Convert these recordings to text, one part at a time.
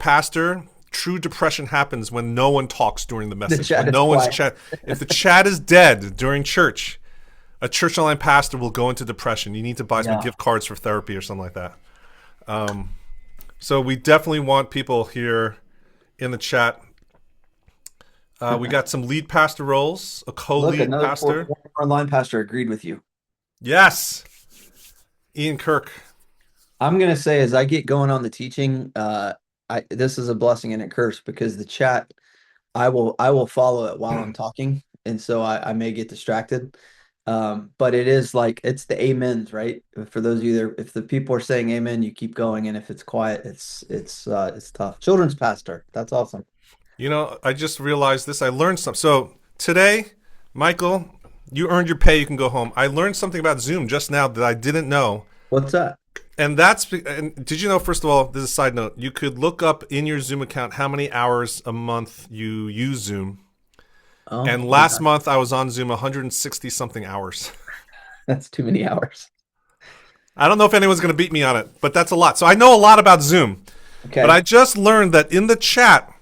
pastor, true depression happens when no one talks during the message. chat When is no one's quiet. chat. If the chat is dead during church, a church online pastor will go into depression. You need to buy some Yeah. gift cards for therapy or something like that. So we definitely want people here in the chat. We got some lead pastor roles, a Look, co-lead another pastor. former online pastor agreed with you. Yes, Ian Kirk. I'm gonna say as I get going on the teaching, this is a blessing and a curse because the chat, I will follow it while I'm talking, and so I may get distracted. But it is like it's the amens, right? For those of you there, if the people are saying amen, you keep going, and if it's quiet, it's tough. Children's pastor, that's awesome. You know, I just realized this. I learned something. So today, Michael, you earned your pay. You can go home. I learned something about Zoom just now that I didn't know. What's that? And did you know, first of all, this is a side note, you could look up in your Zoom account how many hours a month you use Zoom. Oh, And last month I was on Zoom 160 something hours. that's too many hours. I don't know if anyone's going to beat me on it, but that's a lot. So I know a lot about Zoom. Okay. But I just learned that in the chat,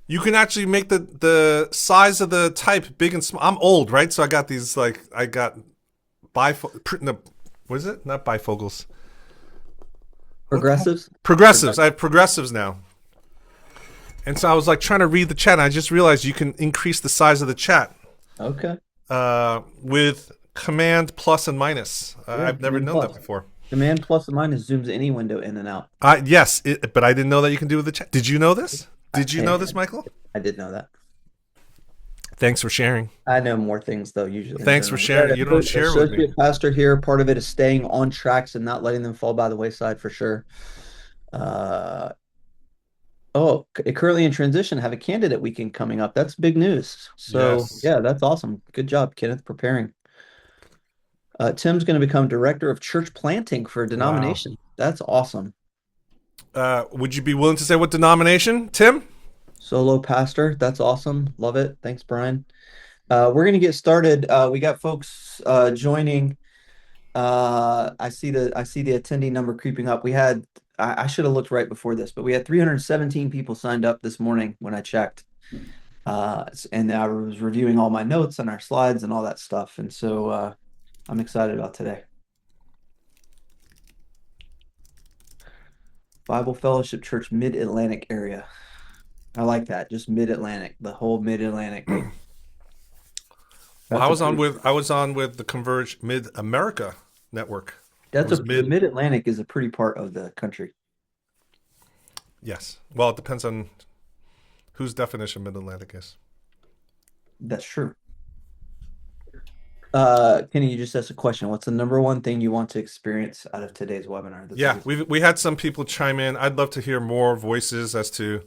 you can actually make the size of the type big and small. I'm old, right? So I got these, like, I got what is it? Not bifocals. Progressives? Progressives. I have progressives now. And so I was like trying to read the chat, and I just realized you can increase the size of the chat Okay. with command plus and minus. Yeah, I've never command known plus. that before. Command plus and minus zooms any window in and out. Yes, but I didn't know that you can do with the chat. Did you know this? Did you know this, Michael? I did know that. Thanks for sharing. I know more things though, usually. Thanks for sharing. You don't share with me. Associate pastor here. Part of it is staying on tracks and not letting them fall by the wayside for sure. Currently in transition, have a candidate weekend coming up. That's big news. So Yes. yeah, that's awesome. Good job, Kenneth, preparing. Tim's going to become director of church planting for a denomination. That's awesome. Would you be willing to say what denomination, Tim? Solo pastor. That's awesome. Love it. Thanks, Brian. We're going to get started. We got folks joining. I see the attendee number creeping up. I should have looked right before this, but we had 317 people signed up this morning when I checked. And I was reviewing all my notes and our slides and all that stuff. And so I'm excited about today. Bible Fellowship Church Mid-Atlantic area. I like that. Just Mid-Atlantic, the whole Mid-Atlantic. Well, I was on with the Converge Mid America network. The Mid-Atlantic is a pretty part of the country. Yes. Well, it depends on whose definition Mid Atlantic is. That's true. Kenny, you just asked a question. What's the number one thing you want to experience out of today's webinar? We had some people chime in. I'd love to hear more voices as to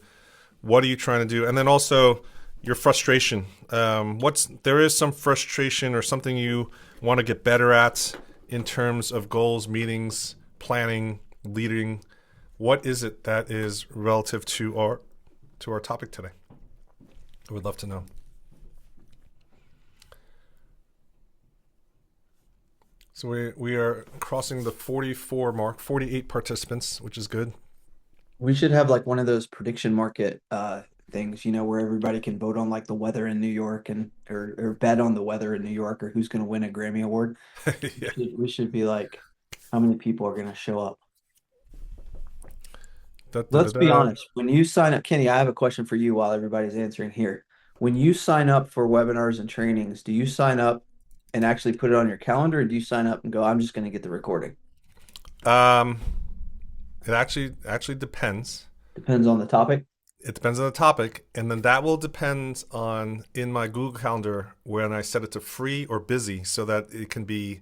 what are you trying to do, and then also your frustration. There is some frustration or something you want to get better at in terms of goals, meetings, planning, leading. What is it that is relative to our topic today? I would love to know. So we are crossing the 44 mark, 48 participants, which is good. We should have like one of those prediction market things, where everybody can vote on like the weather in New York or bet on the weather in New York or who's going to win a Grammy Award. Yeah. We should be like, how many people are going to show up? Let's be honest. When you sign up, Kenny, I have a question for you while everybody's answering here. When you sign up for webinars and trainings, do you sign up and actually put it on your calendar, or do you sign up and go, I'm just going to get the recording? It actually depends. Depends on the topic. It depends on the topic, and then that will depend on in my Google Calendar when I set it to free or busy, so that it can be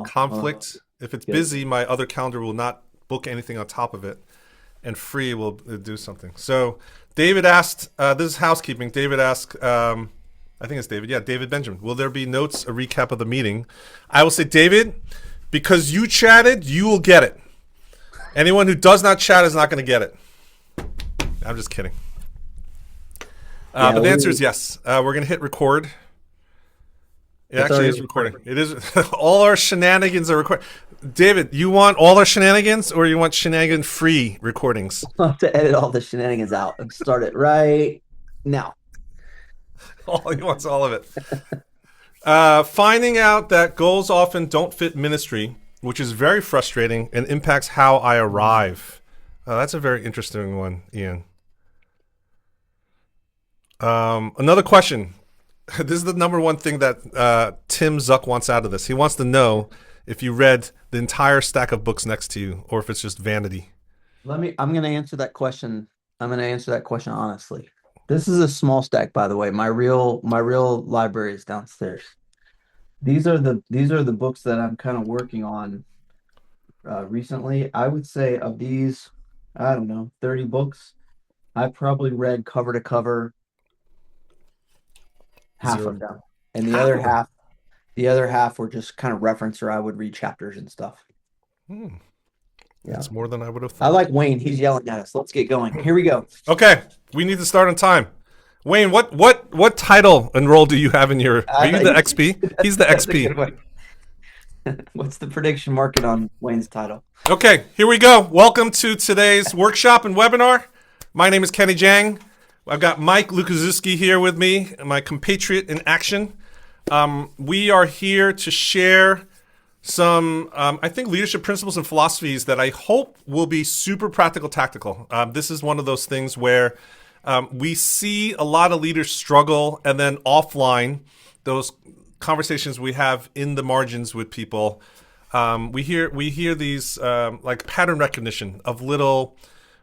conflict. If it's busy, my other calendar will not book anything on top of it, and free will do something. So David asked, this is housekeeping. David asked, I think it's David. Yeah, David Benjamin. Will there be notes, a recap of the meeting? I will say, David, because you chatted, you will get it. Anyone who does not chat is not going to get it. I'm just kidding. But the answer is yes. We're going to hit record. It actually is recording. It is. All our shenanigans are recorded. David, you want all our shenanigans or you want shenanigan-free recordings? I'll have to edit all the shenanigans out and start it right now. All he wants all of it. Finding out that goals often don't fit ministry, which is very frustrating and impacts how I arrive. That's a very interesting one, Ian. Another question. This is the number one thing that Tim Zuck wants out of this. He wants to know if you read the entire stack of books next to you or if it's just vanity. I'm going to answer that question. I'm going to answer that question honestly. This is a small stack, by the way. My real library is downstairs. These are the books that I'm kind of working on recently. I would say of these, I don't know, 30 books, I probably read cover to cover half of Zero. them. And the Half other of them. half, the other half were just kind of reference or I would read chapters and stuff. Hmm. Yeah. That's more than I would have I thought. like Wayne. He's yelling at us. Let's get going. Here we go. Okay, we need to start on time. Wayne, what title and role do you have in your? Are you the XP? He's the That's a good XP. one. What's the prediction market on Wayne's title? Okay, here we go. Welcome to today's workshop and webinar. My name is Kenny Jang. I've got Mike Lukaczewski here with me, my compatriot in action. We are here to share some, I think, leadership principles and philosophies that I hope will be super practical, tactical. This is one of those things where we see a lot of leaders struggle, and then offline, those conversations we have in the margins with people, we hear these like pattern recognition of little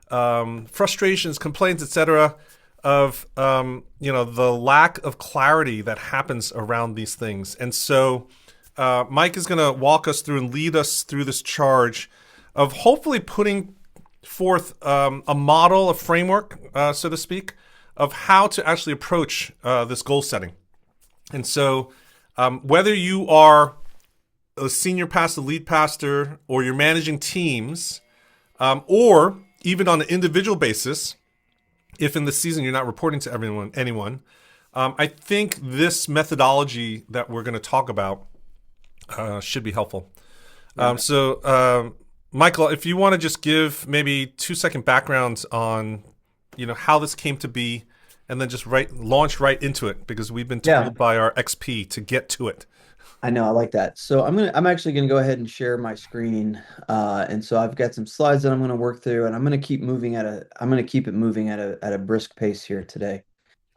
frustrations, complaints, etc. Of the lack of clarity that happens around these things, and so Mike is going to walk us through and lead us through this charge of hopefully putting forth a model, a framework, so to speak, of how to actually approach this goal setting. And so whether you are a senior pastor, lead pastor, or you're managing teams, or even on an individual basis, if in the season you're not reporting to anyone, I think this methodology that we're going to talk about should be helpful. Michael, if you want to just give maybe 2-second backgrounds on, how this came to be, and then just launch right into it, because we've been told by our XP to get to it. I know, I like that. So I'm actually gonna go ahead and share my screen. And so I've got some slides that I'm gonna work through, and I'm gonna keep it moving at a brisk pace here today.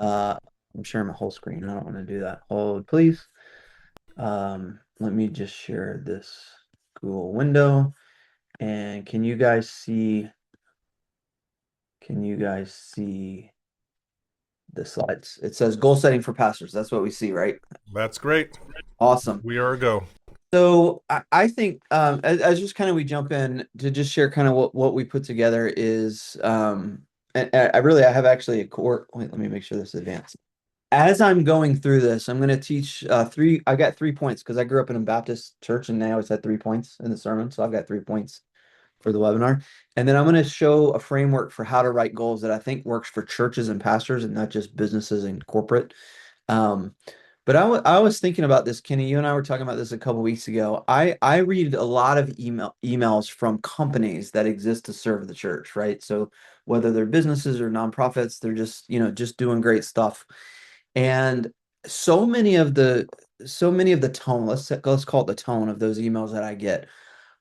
I'm sharing my whole screen. I don't want to do that. Hold, please. Let me just share this Google window. And can you guys see the slides? It says goal setting for pastors. That's what we see, right? That's great. Awesome. We are a go. So I think as just kind of we jump in to just share kind of what we put together is and I have actually a core. Wait, let me make sure this is advanced. As I'm going through this, I'm going to teach three. I got 3 points because I grew up in a Baptist church and they always had 3 points in the sermon. So I've got 3 points for the webinar. And then I'm going to show a framework for how to write goals that I think works for churches and pastors and not just businesses and corporate. But I was thinking about this, Kenny. You and I were talking about this a couple weeks ago. I read a lot of emails from companies that exist to serve the church, right? So whether they're businesses or nonprofits, they're just doing great stuff. And so many of the tone, let's call it the tone of those emails that I get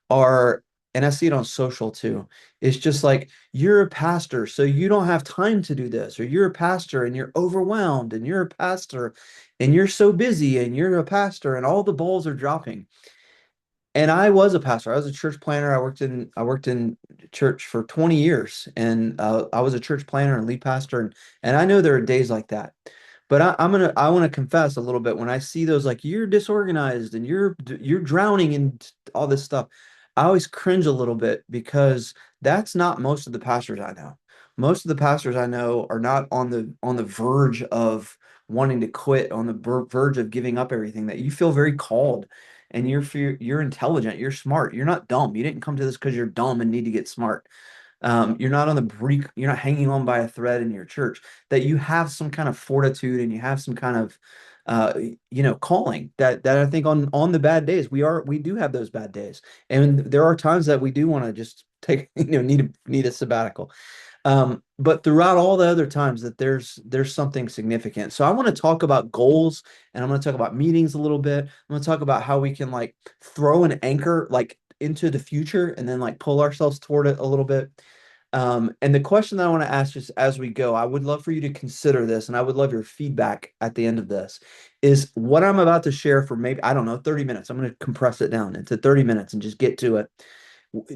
are, and I see it on social too. It's just like, you're a pastor, so you don't have time to do this, or you're a pastor and you're overwhelmed, and you're a pastor and you're so busy, and you're a pastor, and all the balls are dropping. And I was a pastor. I was a church planner. I worked in church for 20 years, and I was a church planner and lead pastor, and I know there are days like that. But I want to confess a little bit when I see those, like, you're disorganized and you're drowning in all this stuff. I always cringe a little bit because that's not most of the pastors I know. Most of the pastors I know are not on the verge of wanting to quit, on the verge of giving up everything. That you feel very called, and you're intelligent, you're smart, you're not dumb. You didn't come to this because you're dumb and need to get smart. You're not on the brink, you're not hanging on by a thread in your church, that you have some kind of fortitude and you have some kind of uh, calling that I think on the bad days, we do have those bad days. And there are times that we do want to just take, need a sabbatical. But throughout all the other times that there's something significant. So I want to talk about goals, and I'm going to talk about meetings a little bit. I'm going to talk about how we can like throw an anchor like into the future and then like pull ourselves toward it a little bit. And the question that I want to ask just as we go, I would love for you to consider this, and I would love your feedback at the end of this, is what I'm about to share for maybe, I don't know, 30 minutes. I'm going to compress it down into 30 minutes and just get to it.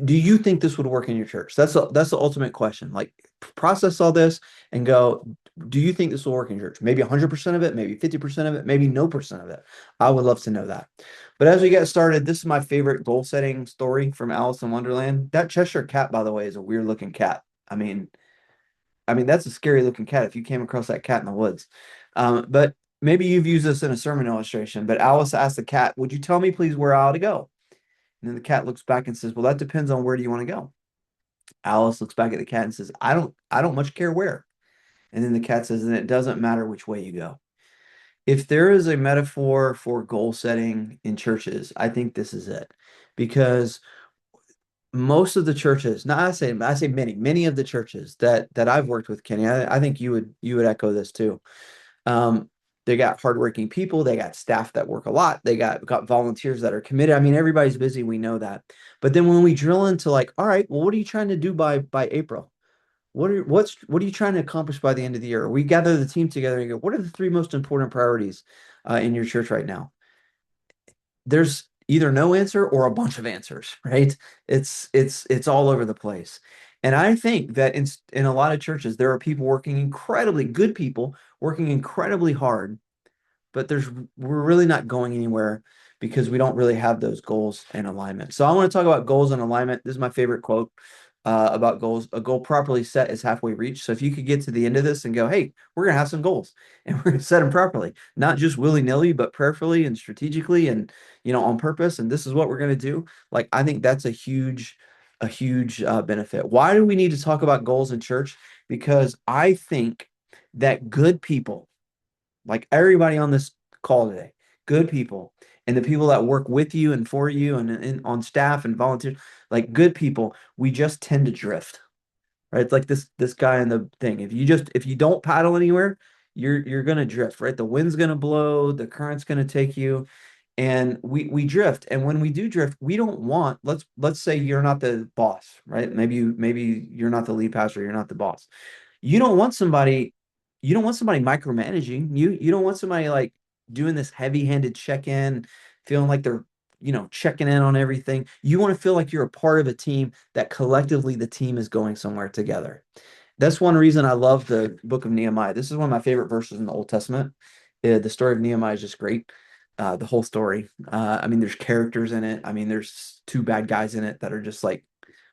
Do you think this would work in your church? That's the ultimate question. Like process all this and go, do you think this will work in your church? Maybe 100% of it, maybe 50% of it, maybe no percent of it. I would love to know that. But as we get started, this is my favorite goal setting story from Alice in Wonderland. That Cheshire cat, by the way, is a weird looking cat. I mean, that's a scary looking cat if you came across that cat in the woods. But maybe you've used this in a sermon illustration. But Alice asked the cat, "Would you tell me, please, where I ought to go?" And then the cat looks back and says, "Well, that depends on where do you want to go." Alice looks back at the cat and says, "I don't much care where." And then the cat says, "And it doesn't matter which way you go." If there is a metaphor for goal setting in churches, I think this is it. Because most of the churches, now I say many of the churches that I've worked with, Kenny, I think you would echo this too. Um, they got hardworking people, they got staff that work a lot, they got volunteers that are committed. I mean, everybody's busy, we know that. But then when we drill into like, all right, well, what are you trying to do by April? What are you trying to accomplish by the end of the year? We gather the team together and go, what are the three most important priorities in your church right now? There's either no answer or a bunch of answers, right? It's all over the place. And I think that in a lot of churches, there are people working incredibly good people working incredibly hard, but we're really not going anywhere because we don't really have those goals and alignment. So I want to talk about goals and alignment. This is my favorite quote about goals. A goal properly set is halfway reached. So if you could get to the end of this and go, hey, we're gonna have some goals and we're gonna set them properly, not just willy-nilly, but prayerfully and strategically and on purpose. And this is what we're gonna do. Like I think that's a huge benefit. Why do we need to talk about goals in church? Because I think that good people like everybody on this call today, good people, and the people that work with you and for you and on staff and volunteers, like good people, we just tend to drift, right? It's like this guy in the thing. If you don't paddle anywhere, you're gonna drift, right? The wind's gonna blow, the current's gonna take you, and we drift. And when we do drift, we don't want, let's say you're not the boss, right? Maybe you're not the lead pastor, you're not the boss. You don't want somebody, you don't want somebody micromanaging. You don't want somebody like doing this heavy-handed check-in, feeling like they're, checking in on everything. You want to feel like you're a part of a team that collectively the team is going somewhere together. That's one reason I love the book of Nehemiah. This is one of my favorite verses in the Old Testament. The story of Nehemiah is just great. The whole story. I mean, there's characters in it. I mean, there's two bad guys in it that are just like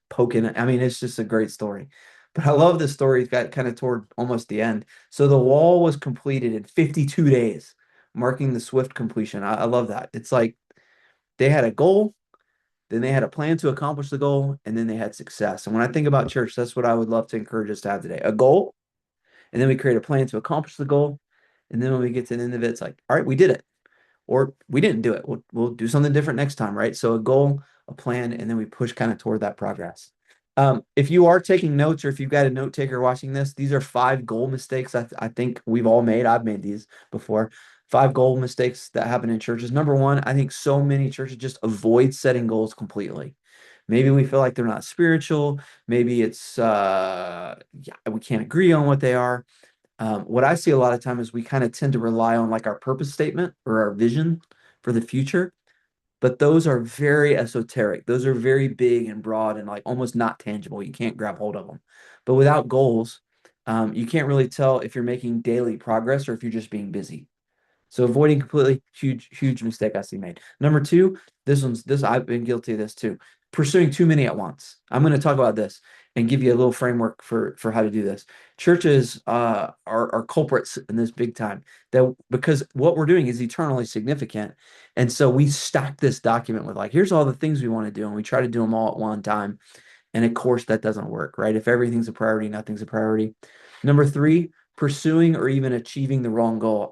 poking. I mean, it's just a great story. But I love this story. It got kind of toward almost the end. So the wall was completed in 52 days, marking the swift completion. I love that. It's like they had a goal, then they had a plan to accomplish the goal, and then they had success. And when I think about church, that's what I would love to encourage us to have today. A goal, and then we create a plan to accomplish the goal. And then when we get to the end of it, it's like, all right, we did it or we didn't do it. We'll do something different next time, right? So a goal, a plan, and then we push kind of toward that progress. If you are taking notes or if you've got a note taker watching this, these are 5 goal mistakes I think we've all made. I've made these before. 5 goal mistakes that happen in churches. Number one, I think so many churches just avoid setting goals completely. Maybe we feel like they're not spiritual. Maybe it's yeah, we can't agree on what they are. What I see a lot of time is we kind of tend to rely on like our purpose statement or our vision for the future, but those are very esoteric. Those are very big and broad and like almost not tangible. You can't grab hold of them. But without goals, you can't really tell if you're making daily progress or if you're just being busy. So avoiding completely huge mistake I see made. Number two, this I've been guilty of this too. Pursuing too many at once. I'm going to talk about this and give you a little framework for how to do this. Churches are culprits in this big time that because what we're doing is eternally significant. And so we stack this document with like, here's all the things we want to do, and we try to do them all at one time. And of course, that doesn't work, right? If everything's a priority, nothing's a priority. Number three, pursuing or even achieving the wrong goal.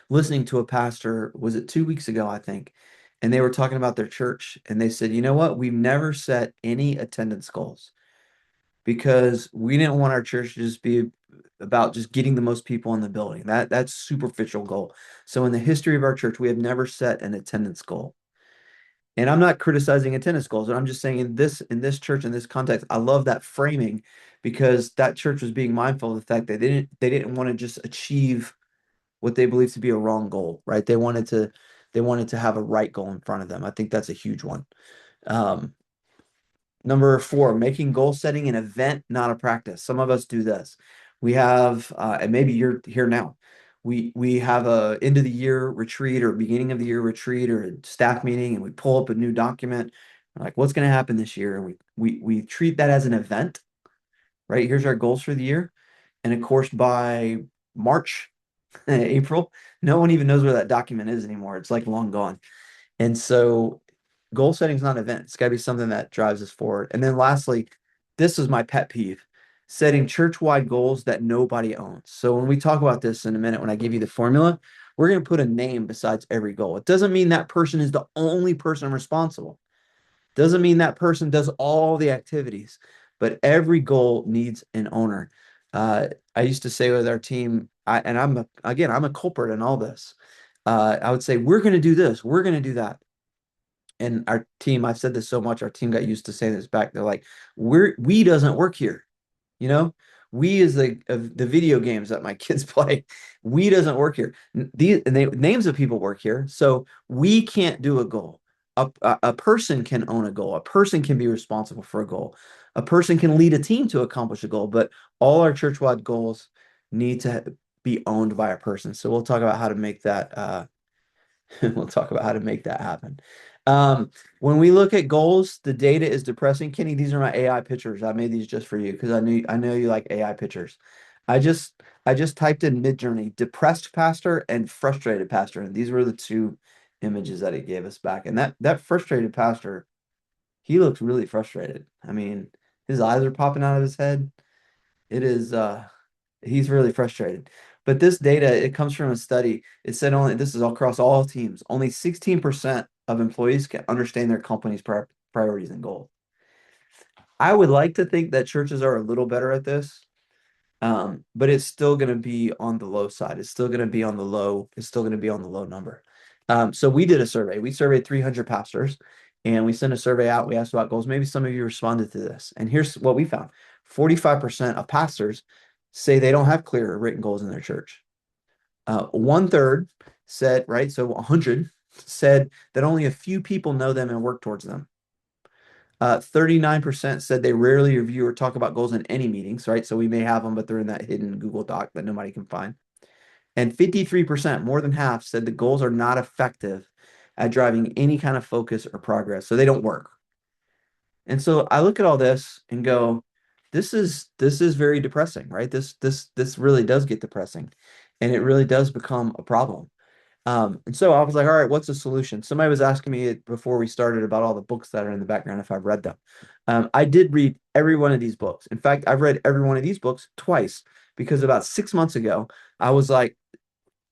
listening to a pastor, was it 2 weeks ago, I think, and they were talking about their church, and they said, you know what? We've never set any attendance goals because we didn't want our church to just be about just getting the most people in the building. That's superficial goal. So in the history of our church, we have never set an attendance goal. And I'm not criticizing attendance goals, but I'm just saying in this church, in this context, I love that framing because that church was being mindful of the fact that they didn't want to just achieve what they believe to be a wrong goal, right? They wanted to have a right goal in front of them. I think that's a huge one. Um, Number four, making goal setting an event, not a practice. Some of us do this. We have, and maybe you're here now. We have a end of the year retreat or beginning of the year retreat or a staff meeting, and we pull up a new document. We're like, what's going to happen this year? And we treat that as an event, right? Here's our goals for the year. And of course, by March, April, no one even knows where that document is anymore. It's like long gone. And so goal setting is not an event. It's got to be something that drives us forward. And then lastly, this is my pet peeve, setting church-wide goals that nobody owns. So when we talk about this in a minute, when I give you the formula, we're going to put a name besides every goal. It doesn't mean that person is the only person responsible. Doesn't mean that person does all the activities, but every goal needs an owner. I used to say with our team, and I'm a culprit in all this. I would say, we're going to do this, we're going to do that. And our team, I've said this so much, our team got used to saying this back. They're like, we doesn't work here. You know, we is the video games that my kids play. We doesn't work here. These names of people work here, so we can't do a goal. A person can own a goal. A person can be responsible for a goal. A person can lead a team to accomplish a goal. But all our church-wide goals need to be owned by a person. So we'll talk about how to make that. We'll talk about how to make that happen. When we look at goals, the data is depressing. Kenny, these are my AI pictures. I made these just for you because I know you like AI pictures. I just typed in Midjourney, depressed pastor and frustrated pastor, and these were the two images that it gave us back. And that frustrated pastor, he looks really frustrated. I mean, his eyes are popping out of his head. It is he's really frustrated. But this data, it comes from a study. It said only this is across all teams. Only 16% of employees can understand their company's priorities and goals. I would like to think that churches are a little better at this, but it's still going to be on the low side. It's still going to be on the low. It's still going to be on the low number. So we did a survey. We surveyed 300 pastors, and we sent a survey out. We asked about goals. Maybe some of you responded to this. And here's what we found: 45% of pastors say they don't have clear written goals in their church. One third said, right, so 100 said that only a few people know them and work towards them. 39% said they rarely review or talk about goals in any meetings, right? So we may have them, but they're in that hidden Google Doc that nobody can find. And 53%, more than half, said the goals are not effective at driving any kind of focus or progress. So they don't work. And so I look at all this and go, this is very depressing, right? This really does get depressing, and it really does become a problem. And so I was like, all right, what's the solution? Somebody was asking me before we started about all the books that are in the background if I've read them. I did read every one of these books. In fact, I've read every one of these books twice because about 6 months ago, I was like,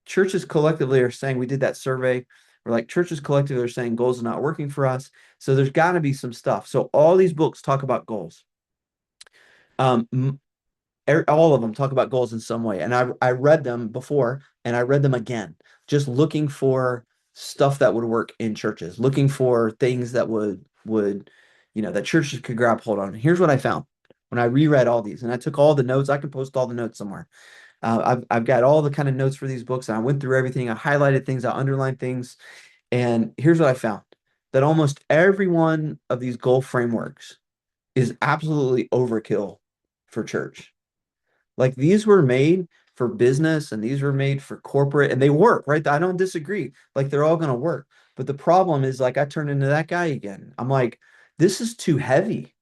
churches collectively are saying, we did that survey. We're like, churches collectively are saying goals are not working for us. So there's got to be some stuff. So all these books talk about goals. Um, all of them talk about goals in some way. And I read them before and I read them again, just looking for stuff that would work in churches, looking for things that would that churches could grab hold on. Here's what I found when I reread all these, and I took all the notes. I can post all the notes somewhere. I've got all the kind of notes for these books, and I went through everything. I highlighted things, I underlined things, and here's what I found: that almost every one of these goal frameworks is absolutely overkill for church. Like these were made for business and these were made for corporate and they work, right? I don't disagree. Like they're all going to work. But the problem is like I turn into that guy again. I'm like, this is too heavy.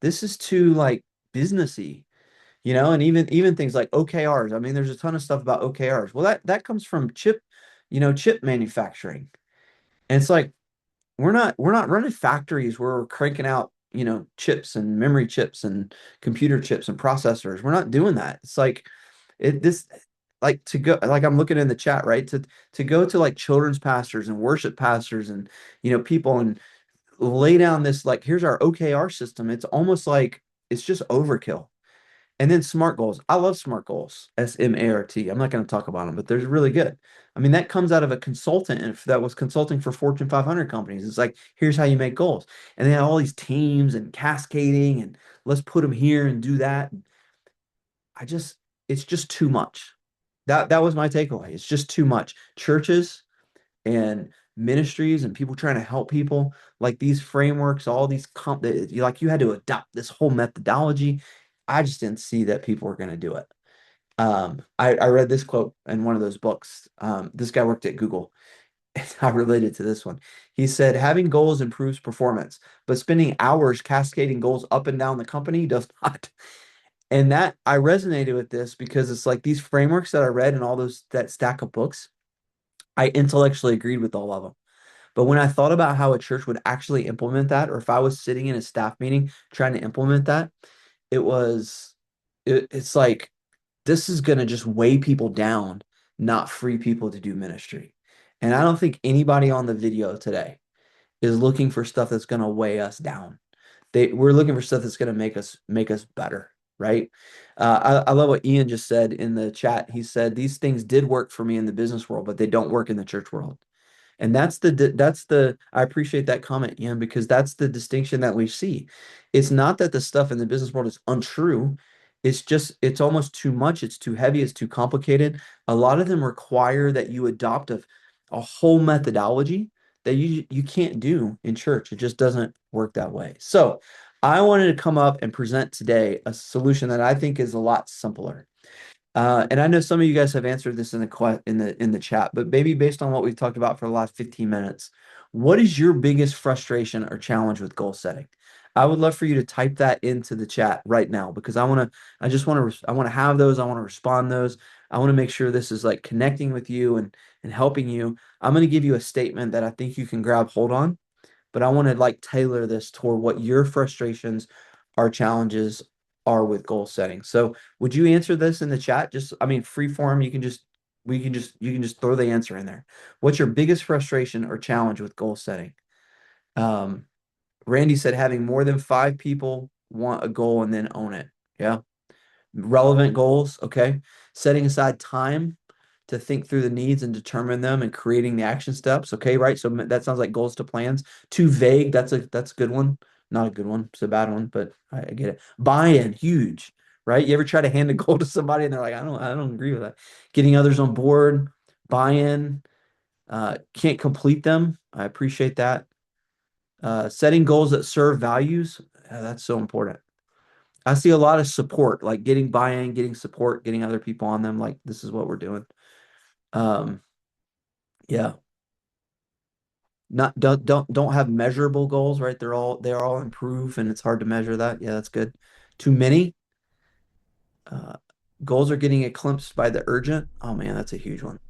This is too like businessy, and even things like OKRs. I mean, there's a ton of stuff about OKRs. Well, that comes from chip manufacturing. And it's like we're not running factories where we're cranking out, chips and memory chips and computer chips and processors. We're not doing that. It's like it this like to go, like I'm looking in the chat, right? To go to like children's pastors and worship pastors and people and lay down this like here's our OKR system. It's almost like it's just overkill. And then SMART goals. I love SMART goals. SMART. I'm not going to talk about them, but they're really good. I mean, that comes out of a consultant and that was consulting for Fortune 500 companies. It's like, here's how you make goals. And they have all these teams and cascading and let's put them here and do that. I just, it's just too much. That was my takeaway. It's just too much. Churches and ministries and people trying to help people, like these frameworks, all these like you had to adopt this whole methodology. I just didn't see that people were going to do it. I read this quote in one of those books. This guy worked at Google. I related to this one. He said, having goals improves performance, but spending hours cascading goals up and down the company does not. And that I resonated with this because it's like these frameworks that I read and all those that stack of books, I intellectually agreed with all of them. But when I thought about how a church would actually implement that, or if I was sitting in a staff meeting trying to implement that, it was it's like this is going to just weigh people down, not free people to do ministry. And I don't think anybody on the video today is looking for stuff that's going to weigh us down. We're looking for stuff that's going to make us better, right? I love what Ian just said in the chat. He said these things did work for me in the business world, but they don't work in the church world. And that's the I appreciate that comment, Ian, because that's the distinction that we see. It's not that the stuff in the business world is untrue. It's just it's almost too much. It's too heavy. It's too complicated. A lot of them require that you adopt a whole methodology that you can't do in church. It just doesn't work that way. So I wanted to come up and present today a solution that I think is a lot simpler. And I know some of you guys have answered this in the chat, but maybe based on what we've talked about for the last 15 minutes, what is your biggest frustration or challenge with goal setting? I would love for you to type that into the chat right now because I want to have those. I want to respond those. I want to make sure this is like connecting with you and helping you. I'm going to give you a statement that I think you can grab hold on, but I want to like tailor this toward what your frustrations or challenges are with goal setting. So would you answer this in the chat? Just, I mean, free form, you can just throw the answer in there. What's your biggest frustration or challenge with goal setting? Um, Randy said having more than 5 people want a goal and then own it. Yeah. Relevant goals, okay. Setting aside time to think through the needs and determine them and creating the action steps. Okay, right? So that sounds like goals to plans. Too vague, that's a good one. Not a good one. It's a bad one, but I get it. Buy-in, huge, right? You ever try to hand a goal to somebody and they're like, I don't agree with that. Getting others on board, buy-in, can't complete them. I appreciate that. Setting goals that serve values, that's so important. I see a lot of support, like getting buy-in, getting support, getting other people on them. Like this is what we're doing. Um, yeah, not don't have measurable goals, right? They're all improve, and it's hard to measure that. Yeah, that's good. Too many uh, goals are getting eclipsed by the urgent. Oh man, that's a huge one.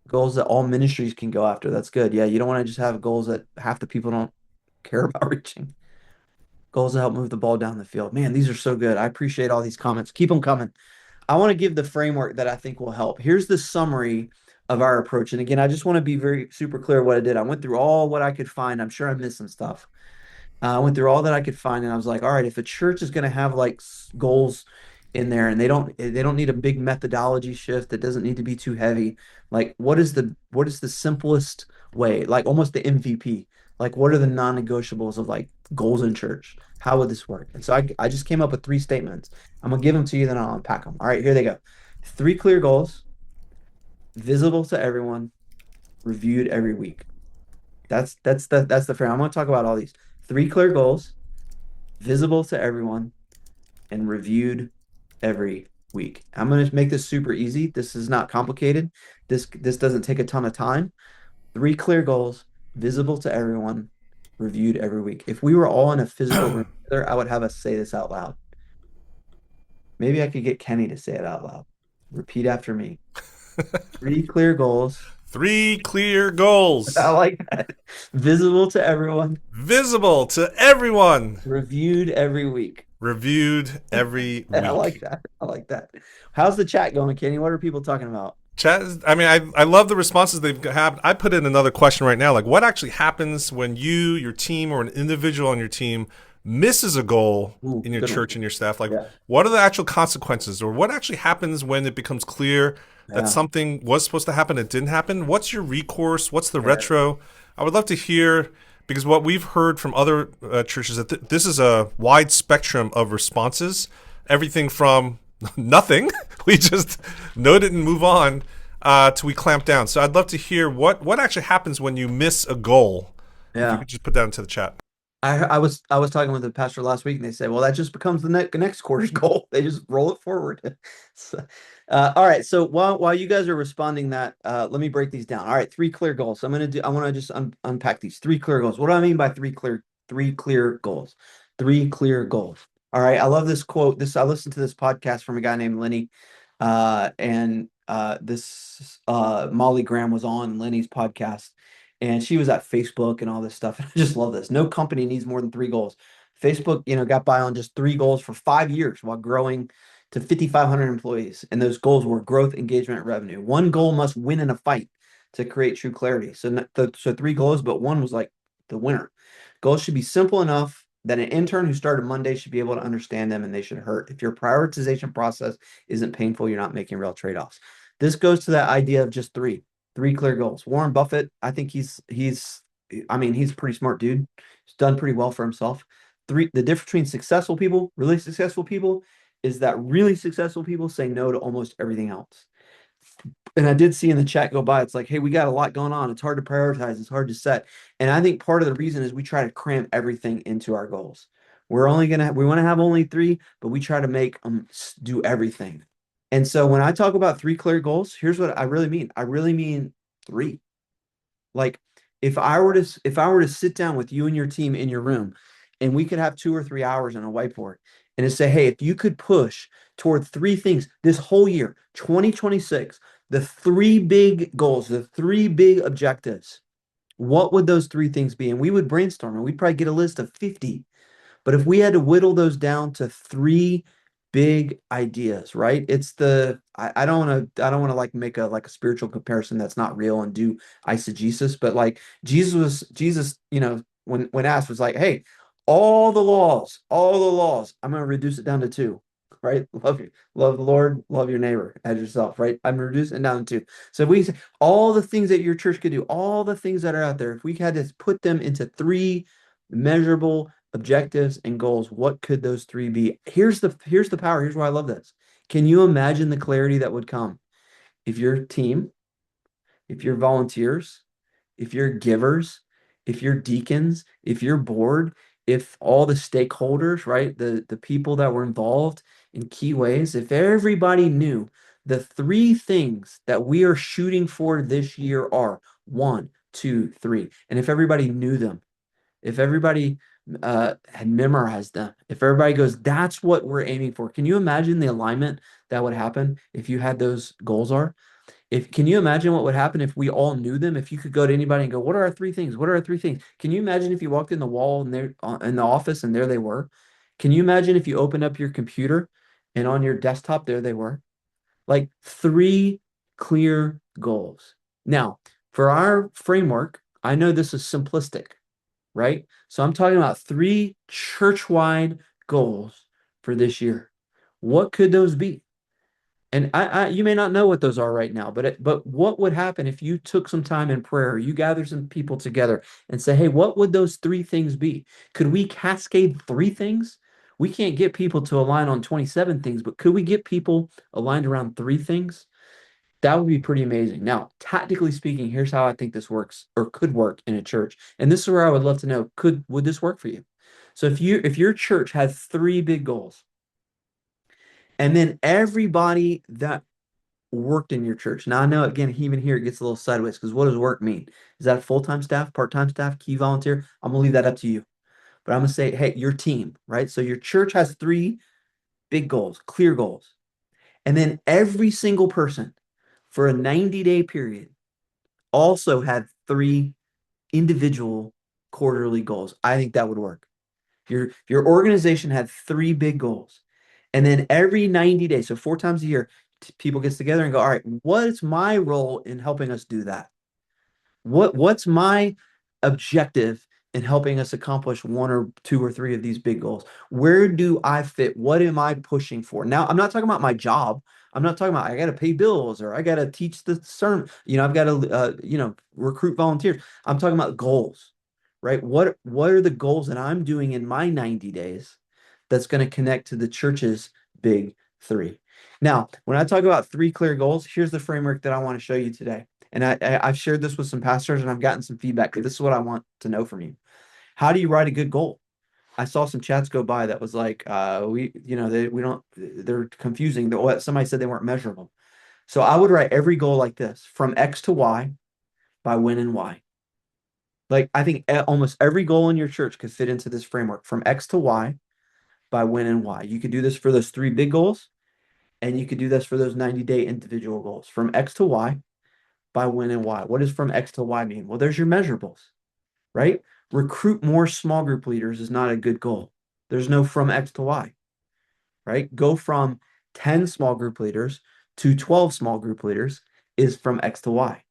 Goals that all ministries can go after. That's good. Yeah, you don't want to just have goals that half the people don't care about reaching. Goals that help move the ball down the field. Man, these are so good. I appreciate all these comments. Keep them coming. I want to give the framework that I think will help. Here's the summary of our approach. And again, I just want to be very super clear what I did. I went through all what I could find. I'm sure I missed some stuff. I went through all that I could find, and I was like, all right, if a church is going to have like goals in there, and they don't need a big methodology shift, that doesn't need to be too heavy. Like, what is the simplest way? Like almost the MVP. Like, what are the non-negotiables of like goals in church? How would this work? And so I just came up with 3 statements. I'm gonna give them to you, then I'll unpack them. All right, here they go. 3 clear goals, visible to everyone, reviewed every week. That's the frame. I'm gonna talk about all these. 3 clear goals, visible to everyone, and reviewed every week. I'm going to make this super easy. This is not complicated. This doesn't take a ton of time. 3 clear goals, visible to everyone, reviewed every week. If we were all in a physical room together, I would have us say this out loud. Maybe I could get Kenny to say it out loud. Repeat after me. 3 clear goals. 3 clear goals. I like that. Visible to everyone. Visible to everyone. Reviewed every week. reviewed every I like week. that. I like that. How's the chat going, Kenny? What are people talking about? Chat I mean, I love the responses they've had. I put in another question right now. Like, what actually happens when you, your team, or an individual on your team misses a goal Ooh, in your good one. church and your staff? Like, Yeah. what are the actual consequences, or what actually happens when it becomes clear that Yeah. something was supposed to happen and didn't happen? What's your recourse? What's the Yeah. retro? I would love to hear, because what we've heard from other churches that this is a wide spectrum of responses, everything from nothing, we just note it and move on, till we clamp down. So I'd love to hear what actually happens when you miss a goal. If you Yeah. could just put that into the chat. I was talking with the pastor last week, and they said, "Well, that just becomes the next quarter's goal. They just roll it forward." So, all right. So while you guys are responding that, let me break these down. All right, three clear goals. So I want to just unpack these three clear goals. What do I mean by three clear goals? Three clear goals. All right. I love this quote. I listened to this podcast from a guy named Lenny, and this Molly Graham was on Lenny's podcast, and she was at Facebook and all this stuff. And I just love this. No company needs more than three goals. Facebook, got by on just three goals for 5 years while growing to 5,500 employees. And those goals were growth, engagement, and revenue. One goal must win in a fight to create true clarity. So three goals, but one was like the winner. Goals should be simple enough that an intern who started Monday should be able to understand them, and they should hurt. If your prioritization process isn't painful, you're not making real trade-offs. This goes to that idea of just three clear goals. Warren Buffett, I think I mean, he's a pretty smart dude. He's done pretty well for himself. The difference between successful people, really successful people, is that really successful people say no to almost everything else. And I did see in the chat go by, it's like, hey, we got a lot going on. It's hard to prioritize, it's hard to set. And I think part of the reason is we try to cram everything into our goals. We want to have only three, but we try to make them do everything. And so when I talk about three clear goals, here's what I really mean. I really mean three. Like if I were to sit down with you and your team in your room, and we could have 2 or 3 hours on a whiteboard and to say, hey, if you could push toward three things this whole year, 2026, the three big goals, the three big objectives, what would those three things be? And we would brainstorm, and we'd probably get a list of 50. But if we had to whittle those down to three big ideas, right? I don't want to like make a spiritual comparison that's not real and do eisegesis, but like Jesus, when asked was like, hey, all the laws, I'm gonna reduce it down to two, right? Love the Lord, love your neighbor as yourself, right? I'm reducing it down to two. So if we say all the things that your church could do, all the things that are out there, if we had to put them into three measurable objectives and goals, what could those three be? Here's the power. Here's why I love this. Can you imagine the clarity that would come if your team, if your volunteers, if your givers, if your deacons, if your board, if all the stakeholders, right, the people that were involved in key ways, if everybody knew the three things that we are shooting for this year are one, two, three, and if everybody knew them, if everybody had memorized them, if everybody goes, that's what we're aiming for. Can you imagine the alignment that would happen if you had those goals are? If can you imagine what would happen if we all knew them? If you could go to anybody and go, "What are our three things? What are our three things?" Can you imagine if you walked in the wall and there in the office and there they were? Can you imagine if you opened up your computer and on your desktop there they were? Like three clear goals. Now, for our framework, I know this is simplistic, right? So I'm talking about three church-wide goals for this year. What could those be? And you may not know what those are right now, but what would happen if you took some time in prayer, you gather some people together and say, hey, what would those three things be? Could we cascade three things? We can't get people to align on 27 things, but could we get people aligned around three things? That would be pretty amazing. Now, tactically speaking, here's how I think this works or could work in a church. And this is where I would love to know, would this work for you? So if your church has three big goals, and then everybody that worked in your church. Now I know again, even here it gets a little sideways because what does work mean? Is that full-time staff, part-time staff, key volunteer? I'm gonna leave that up to you. But I'm gonna say, hey, your team, right? So your church has three big goals, clear goals. And then every single person for a 90-day period also had three individual quarterly goals. I think that would work. Your organization had three big goals. And then every 90 days, so 4 times a year, people gets together and go, all right, what's my role in helping us do that? What's my objective in helping us accomplish one or two or three of these big goals? Where do I fit? What am I pushing for? Now, I'm not talking about my job. I'm not talking about I got to pay bills or I got to teach the sermon. I've got to recruit volunteers. I'm talking about goals, right? What are the goals that I'm doing in my 90 days that's going to connect to the church's big three? Now, when I talk about three clear goals, here's the framework that I want to show you today. And I've shared this with some pastors and I've gotten some feedback. This is what I want to know from you. How do you write a good goal? I saw some chats go by that was like, they're confusing. What somebody said they weren't measurable. So I would write every goal like this: from X to Y by when and why. Like I think almost every goal in your church could fit into this framework: from X to Y by when and why. You could do this for those three big goals, and you could do this for those 90-day individual goals: from X to Y by when and why. What does from X to Y mean? Well, there's your measurables, right? Recruit more small group leaders is not a good goal. There's no from X to Y, right? Go from 10 small group leaders to 12 small group leaders is from X to Y,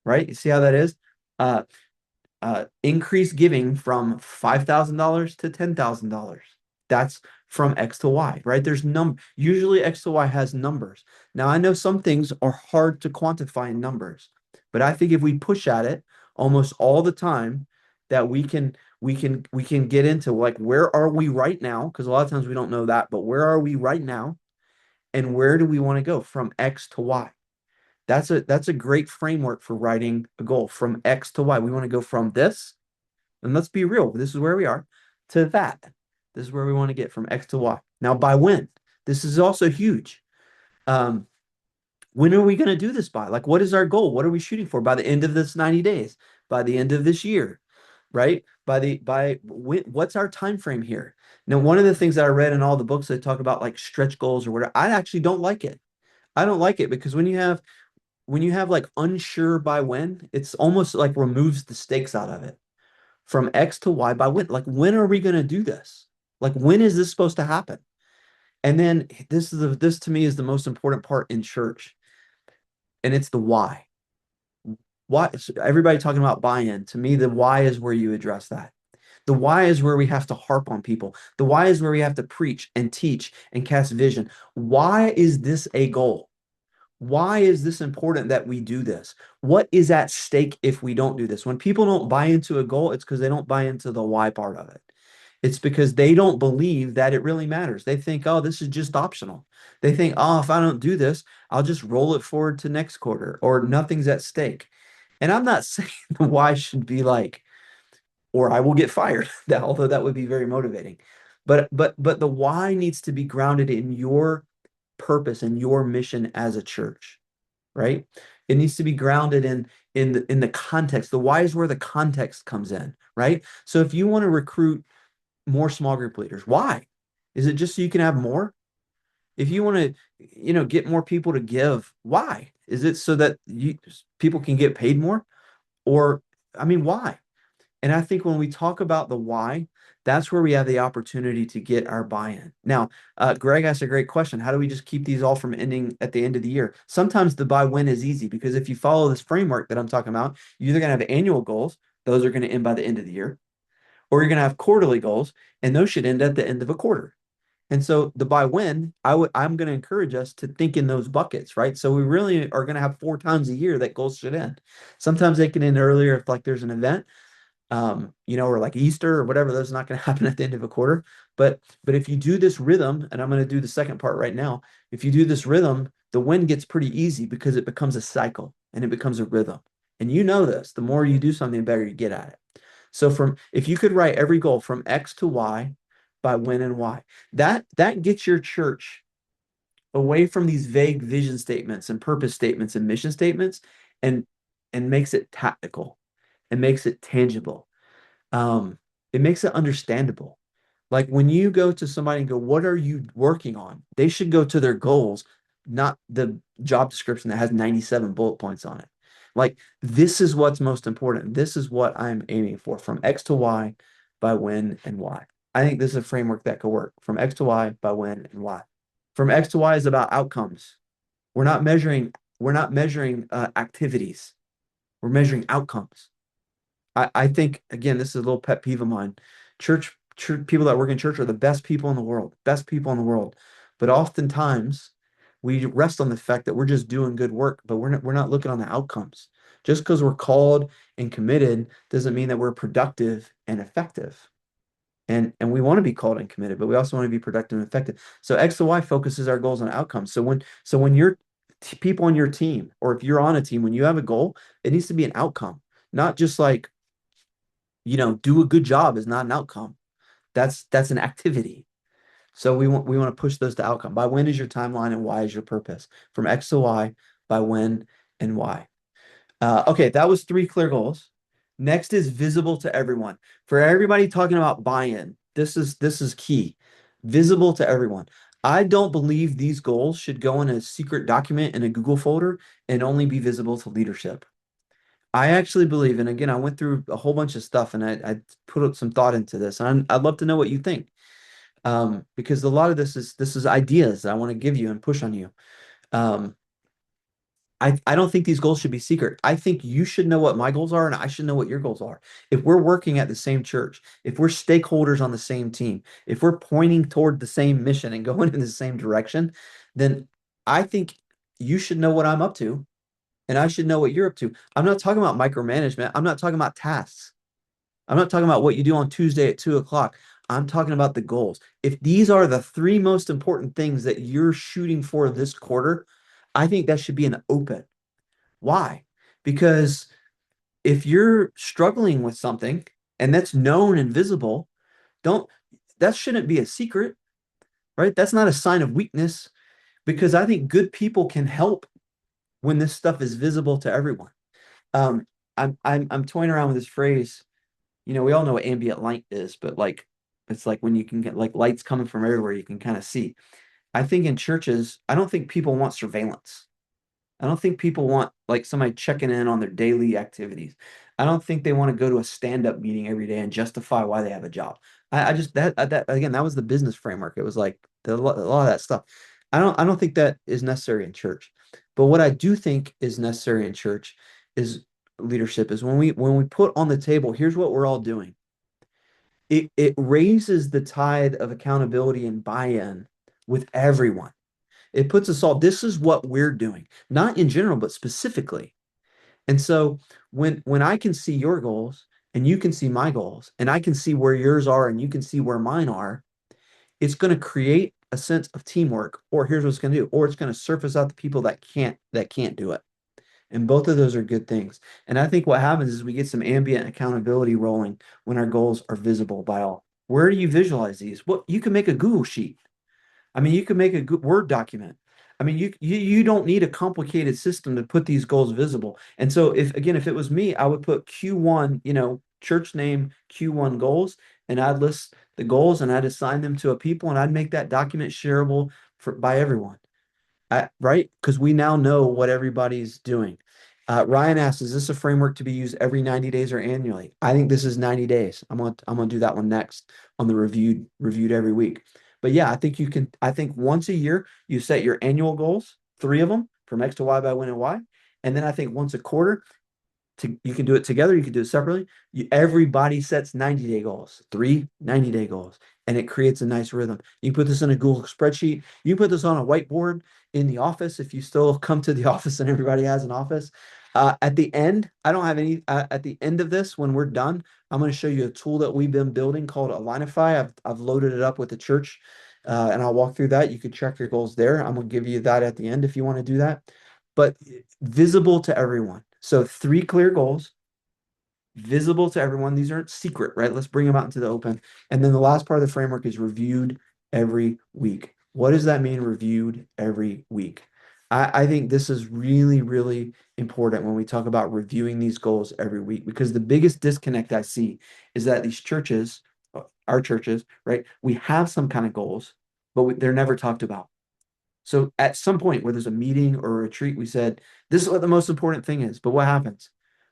right? You see how that is? Uh, increase giving from $5,000 to $10,000. That's from X to Y, right? Usually X to Y has numbers. Now I know some things are hard to quantify in numbers, but I think if we push at it almost all the time, that we can get into like where are we right now? Because a lot of times we don't know that, but where are we right now? And where do we want to go from X to Y? That's a great framework for writing a goal from X to Y. We want to go from this, and let's be real, this is where we are, to that. This is where we want to get from X to Y. Now, by when? This is also huge. Um, when are we going to do this by? Like, what is our goal? What are we shooting for by the end of this 90 days? By the end of this year, right? What's our time frame here? Now, one of the things that I read in all the books that talk about like stretch goals or whatever, I actually don't like it. I don't like it because when you have like unsure by when, it's almost like removes the stakes out of it. From X to Y by when? Like when are we going to do this? Like when is this supposed to happen? And then this to me is the most important part in church, and it's the why. Why? So everybody talking about buy-in. To me, the why is where you address that. The why is where we have to harp on people. The why is where we have to preach and teach and cast vision. Why is this a goal? Why is this important that we do this? What is at stake if we don't do this? When people don't buy into a goal, it's because they don't buy into the why part of it. It's because they don't believe that it really matters. They think, oh, this is just optional. They think, oh, if I don't do this, I'll just roll it forward to next quarter or nothing's at stake. And I'm not saying the why should be like, or I will get fired. That although that would be very motivating. But the why needs to be grounded in your purpose and your mission as a church, right? It needs to be grounded in the context. The why is where the context comes in, right? So if you want to recruit more small group leaders, why? Is it just so you can have more? If you want to, get more people to give, why? Is it so that people can get paid more? Or, I mean, why? And I think when we talk about the why, that's where we have the opportunity to get our buy-in. Now, Greg asked a great question. How do we just keep these all from ending at the end of the year? Sometimes the buy-win is easy because if you follow this framework that I'm talking about, you're either going to have annual goals, those are going to end by the end of the year, or you're going to have quarterly goals, and those should end at the end of a quarter. And so the buy-win, I'm going to encourage us to think in those buckets, right? So we really are going to have 4 times a year that goals should end. Sometimes they can end earlier if like there's an event, or like Easter or whatever, that's not going to happen at the end of a quarter. But if you do this rhythm, and I'm going to do the second part right now, if you do this rhythm, the win gets pretty easy because it becomes a cycle and it becomes a rhythm. And you know this, the more you do something, the better you get at it. So if you could write every goal from X to Y by when and why, that gets your church away from these vague vision statements and purpose statements and mission statements and makes it tactical and makes it tangible. It makes it understandable. Like when you go to somebody and go, what are you working on? They should go to their goals, not the job description that has 97 bullet points on it. Like this is what's most important. This is what I'm aiming for from X to Y by when and why. I think this is a framework that could work from X to Y by when and why. From X to Y is about outcomes. We're not measuring, we're not measuring activities. We're measuring outcomes. I think again, this is a little pet peeve of mine. Church people that work in church are the best people in the world, best people in the world. But oftentimes we rest on the fact that we're just doing good work, but we're not looking on the outcomes. Just because we're called and committed doesn't mean that we're productive and effective. And we want to be called and committed, but we also want to be productive and effective. So X to Y focuses our goals on outcomes. So when you're people on your team, or if you're on a team, when you have a goal, it needs to be an outcome, not just like, do a good job is not an outcome. That's an activity. So we want to push those to outcome. By when is your timeline and why is your purpose? From X to Y, by when and why. Okay, that was three clear goals. Next is visible to everyone. For everybody talking about buy-in, this is key. Visible to everyone. I don't believe these goals should go in a secret document in a Google folder and only be visible to leadership. I actually believe, and again, I went through a whole bunch of stuff and I put up some thought into this, and I'd love to know what you think. Because a lot of this is ideas that I want to give you and push on you. Um, I don't think these goals should be secret. I think you should know what my goals are and I should know what your goals are. If we're working at the same church, if we're stakeholders on the same team, if we're pointing toward the same mission and going in the same direction, then I think you should know what I'm up to and I should know what you're up to. I'm not talking about micromanagement. I'm not talking about tasks. I'm not talking about what you do on Tuesday at 2 o'clock. I'm talking about the goals. If these are the three most important things that you're shooting for this quarter, I think that should be an open. Why? Because if you're struggling with something and that's known and visible, don't that shouldn't be a secret, right? That's not a sign of weakness because I think good people can help when this stuff is visible to everyone. Um, I'm toying around with this phrase. We all know what ambient light is, but like it's like when you can get like lights coming from everywhere, you can kind of see. I think in churches, I don't think people want surveillance. I don't think people want like somebody checking in on their daily activities. I don't think they want to go to a stand-up meeting every day and justify why they have a job. I just that again, that was the business framework. It was like a lot of that stuff. I don't think that is necessary in church. But what I do think is necessary in church is leadership is when we put on the table, here's what we're all doing. It raises the tide of accountability and buy-in with everyone. It puts us all, this is what we're doing, not in general, but specifically. And so when I can see your goals and you can see my goals and I can see where yours are and you can see where mine are, it's going to create a sense of teamwork. Or here's what it's going to do, or it's going to surface out the people that can't do it. And both of those are good things. And I think what happens is we get some ambient accountability rolling when our goals are visible by all. Where do you visualize these? Well, you can make a Google sheet. I mean, you can make a good Word document. I mean, you don't need a complicated system to put these goals visible. And so if it was me, I would put Q1, church name Q1 goals, and I'd list the goals and I'd assign them to a people and I'd make that document shareable by everyone. Right? Because we now know what everybody's doing. Ryan asks, is this a framework to be used every 90 days or annually? I think this is 90 days. I'm gonna do that one next on the reviewed every week. But yeah, I think once a year you set your annual goals, three of them from X to Y by when and why. And then I think once a quarter, you can do it together, you can do it separately. Everybody sets 90-day goals, three 90-day goals, and it creates a nice rhythm. You put this in a Google spreadsheet, you put this on a whiteboard in the office if you still come to the office and everybody has an office. At the end, I don't have any, at the end of this, when we're done, I'm going to show you a tool that we've been building called Aligify. I've loaded it up with the church, and I'll walk through that. You can check your goals there. I'm going to give you that at the end if you want to do that. But visible to everyone. So three clear goals, visible to everyone. These aren't secret, right? Let's bring them out into the open. And then the last part of the framework is reviewed every week. What does that mean, reviewed every week? I think this is really, really important when we talk about reviewing these goals every week, because the biggest disconnect I see is that these churches, our churches, right, we have some kind of goals, but they're never talked about. So at some point where there's a meeting or a retreat, we said, this is what the most important thing is. But what happens?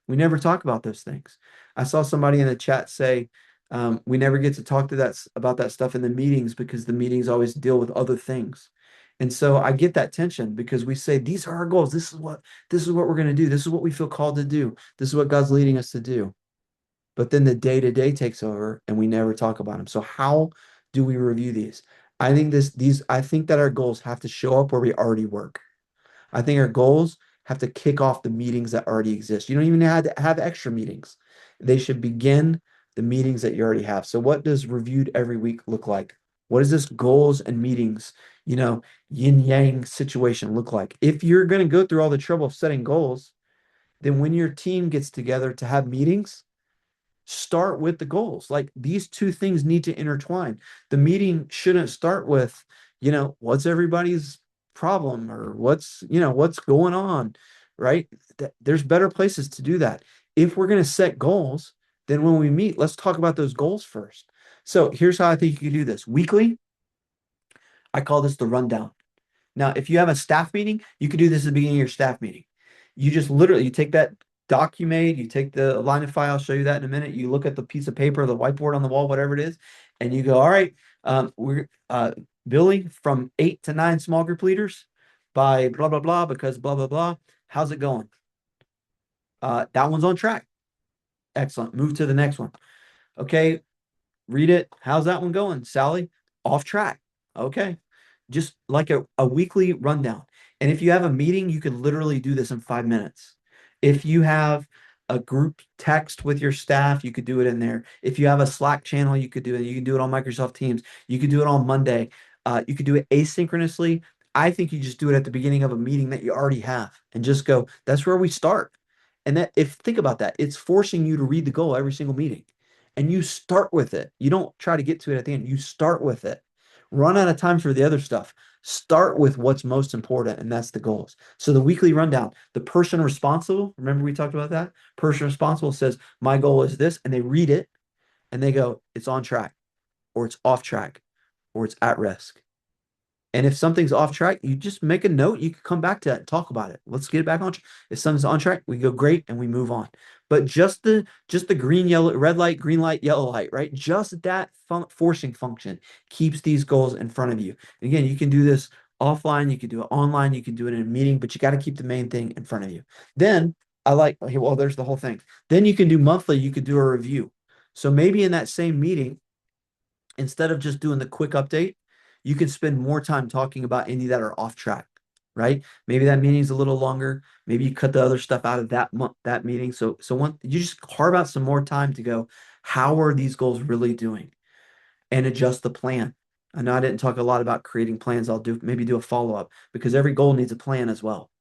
We never talk about those things. I saw somebody in the chat say, We never get to talk to that about that stuff in the meetings because the meetings always deal with other things. And so I get that tension because we say these are our goals. This is what we're going to do. This is what we feel called to do. This is what God's leading us to do. But then the day to day takes over and we never talk about them. So how do we review these? I think that our goals have to show up where we already work. I think our goals have to kick off the meetings that already exist. You don't even have to have extra meetings. They should begin the meetings that you already have. So what does reviewed every week look like? What does this goals and meetings, yin yang situation look like? If you're going to go through all the trouble of setting goals, then when your team gets together to have meetings, start with the goals. Like these two things need to intertwine. The meeting shouldn't start with, what's everybody's problem or what's going on, right? There's better places to do that. If we're going to set goals, then when we meet, let's talk about those goals first. So here's how I think you can do this. Weekly, I call this the rundown. Now, if you have a staff meeting, you could do this at the beginning of your staff meeting. You just literally you take that doc you made, you take the line of file, I'll show you that in a minute. You look at the piece of paper, the whiteboard on the wall, whatever it is, and you go, all right, we're Billy from 8 to 9 small group leaders by blah blah blah because blah blah blah. How's it going? That one's on track. Excellent. Move to the next one. Okay, read it. How's that one going, Sally? Off track. Okay. Just like a weekly rundown. And if you have a meeting, you could literally do this in 5 minutes. If you have a group text with your staff, you could do it in there. If you have a Slack channel, you could do it. You can do it on Microsoft Teams. You could do it on Monday. You could do it asynchronously. I think you just do it at the beginning of a meeting that you already have and just go, that's where we start. And that if think about that, it's forcing you to read the goal every single meeting. And you start with it. You don't try to get to it at the end. You start with it. Run out of time for the other stuff. Start with what's most important, and that's the goals. So the weekly rundown, the person responsible, remember we talked about that? Person responsible says, my goal is this, and they read it and they go, it's on track, or it's off track, or it's at risk. And if something's off track, you just make a note. You can come back to that and talk about it. Let's get it back on track. If something's on track, we go great and we move on. But just the green, yellow, red light, green light, yellow light, right? Just that forcing function keeps these goals in front of you. And again, you can do this offline, you can do it online, you can do it in a meeting, but you got to keep the main thing in front of you. Then well, there's the whole thing. Then you can do monthly, you could do a review. So maybe in that same meeting, instead of just doing the quick update, you can spend more time talking about any that are off track, right? Maybe that meeting's a little longer. Maybe you cut the other stuff out of that month, that meeting. So one, you just carve out some more time to go, how are these goals really doing? And adjust the plan. I know I didn't talk a lot about creating plans. I'll do a follow-up because every goal needs a plan as well.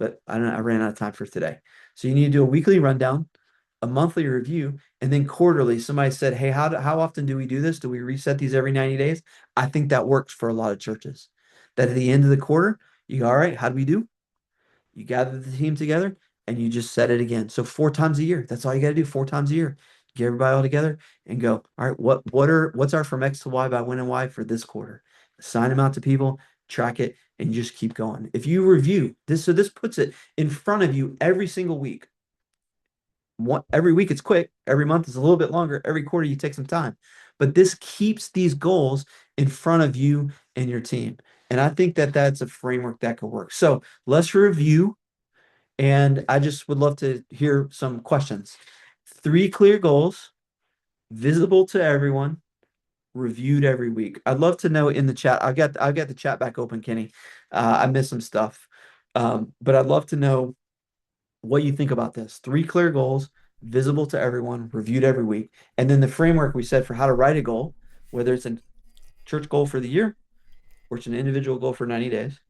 But I don't know, I ran out of time for today. So you need to do a weekly rundown, a monthly review, and then quarterly. Somebody said, "Hey, how often do we do this? Do we reset these every 90 days?" I think that works for a lot of churches. That at the end of the quarter, you go, "All right, how do we do?" You gather the team together and you just set it again. So 4 times a year. That's all you got to do. 4 times a year. Get everybody all together and go, all right, what's our from X to Y by when and why for this quarter? Sign them out to people, track it, and you just keep going. If you review this, so this puts it in front of you every single week. Every week it's quick, every month is a little bit longer, every quarter you take some time. But this keeps these goals in front of you and your team. And I think that that's a framework that could work. So let's review. And I just would love to hear some questions. 3 clear goals, visible to everyone, reviewed every week. I'd love to know in the chat. I've got the chat back open, Kenny. I missed some stuff. But I'd love to know what you think about this. 3 clear goals, visible to everyone, reviewed every week. And then the framework we said for how to write a goal, whether it's a church goal for the year or it's an individual goal for 90 days,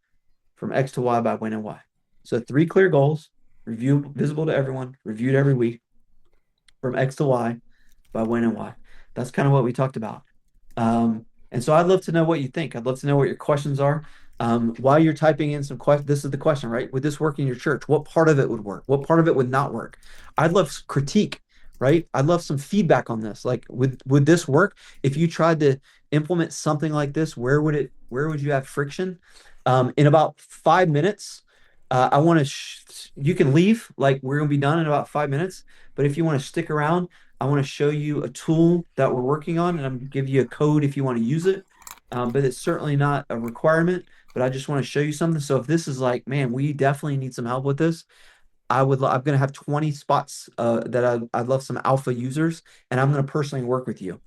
from X to Y by when and why. So 3 clear goals, review visible to everyone, reviewed every week, from X to Y by when and why. That's kind of what we talked about. And so I'd love to know what you think. I'd love to know what your questions are. While you're typing in some questions, this is the question, right? Would this work in your church? What part of it would work? What part of it would not work? I'd love critique, right? I'd love some feedback on this. Like, would this work if you tried to implement something like this? Where would you have friction? In about 5 minutes, you can leave. Like, we're gonna be done in about 5 minutes. But if you want to stick around, I want to show you a tool that we're working on, and I'm gonna give you a code if you want to use it. But it's certainly not a requirement, but I just want to show you something. So if this is like, man, we definitely need some help with this, I'm going to have 20 spots that I'd love some alpha users, and I'm going to personally work with you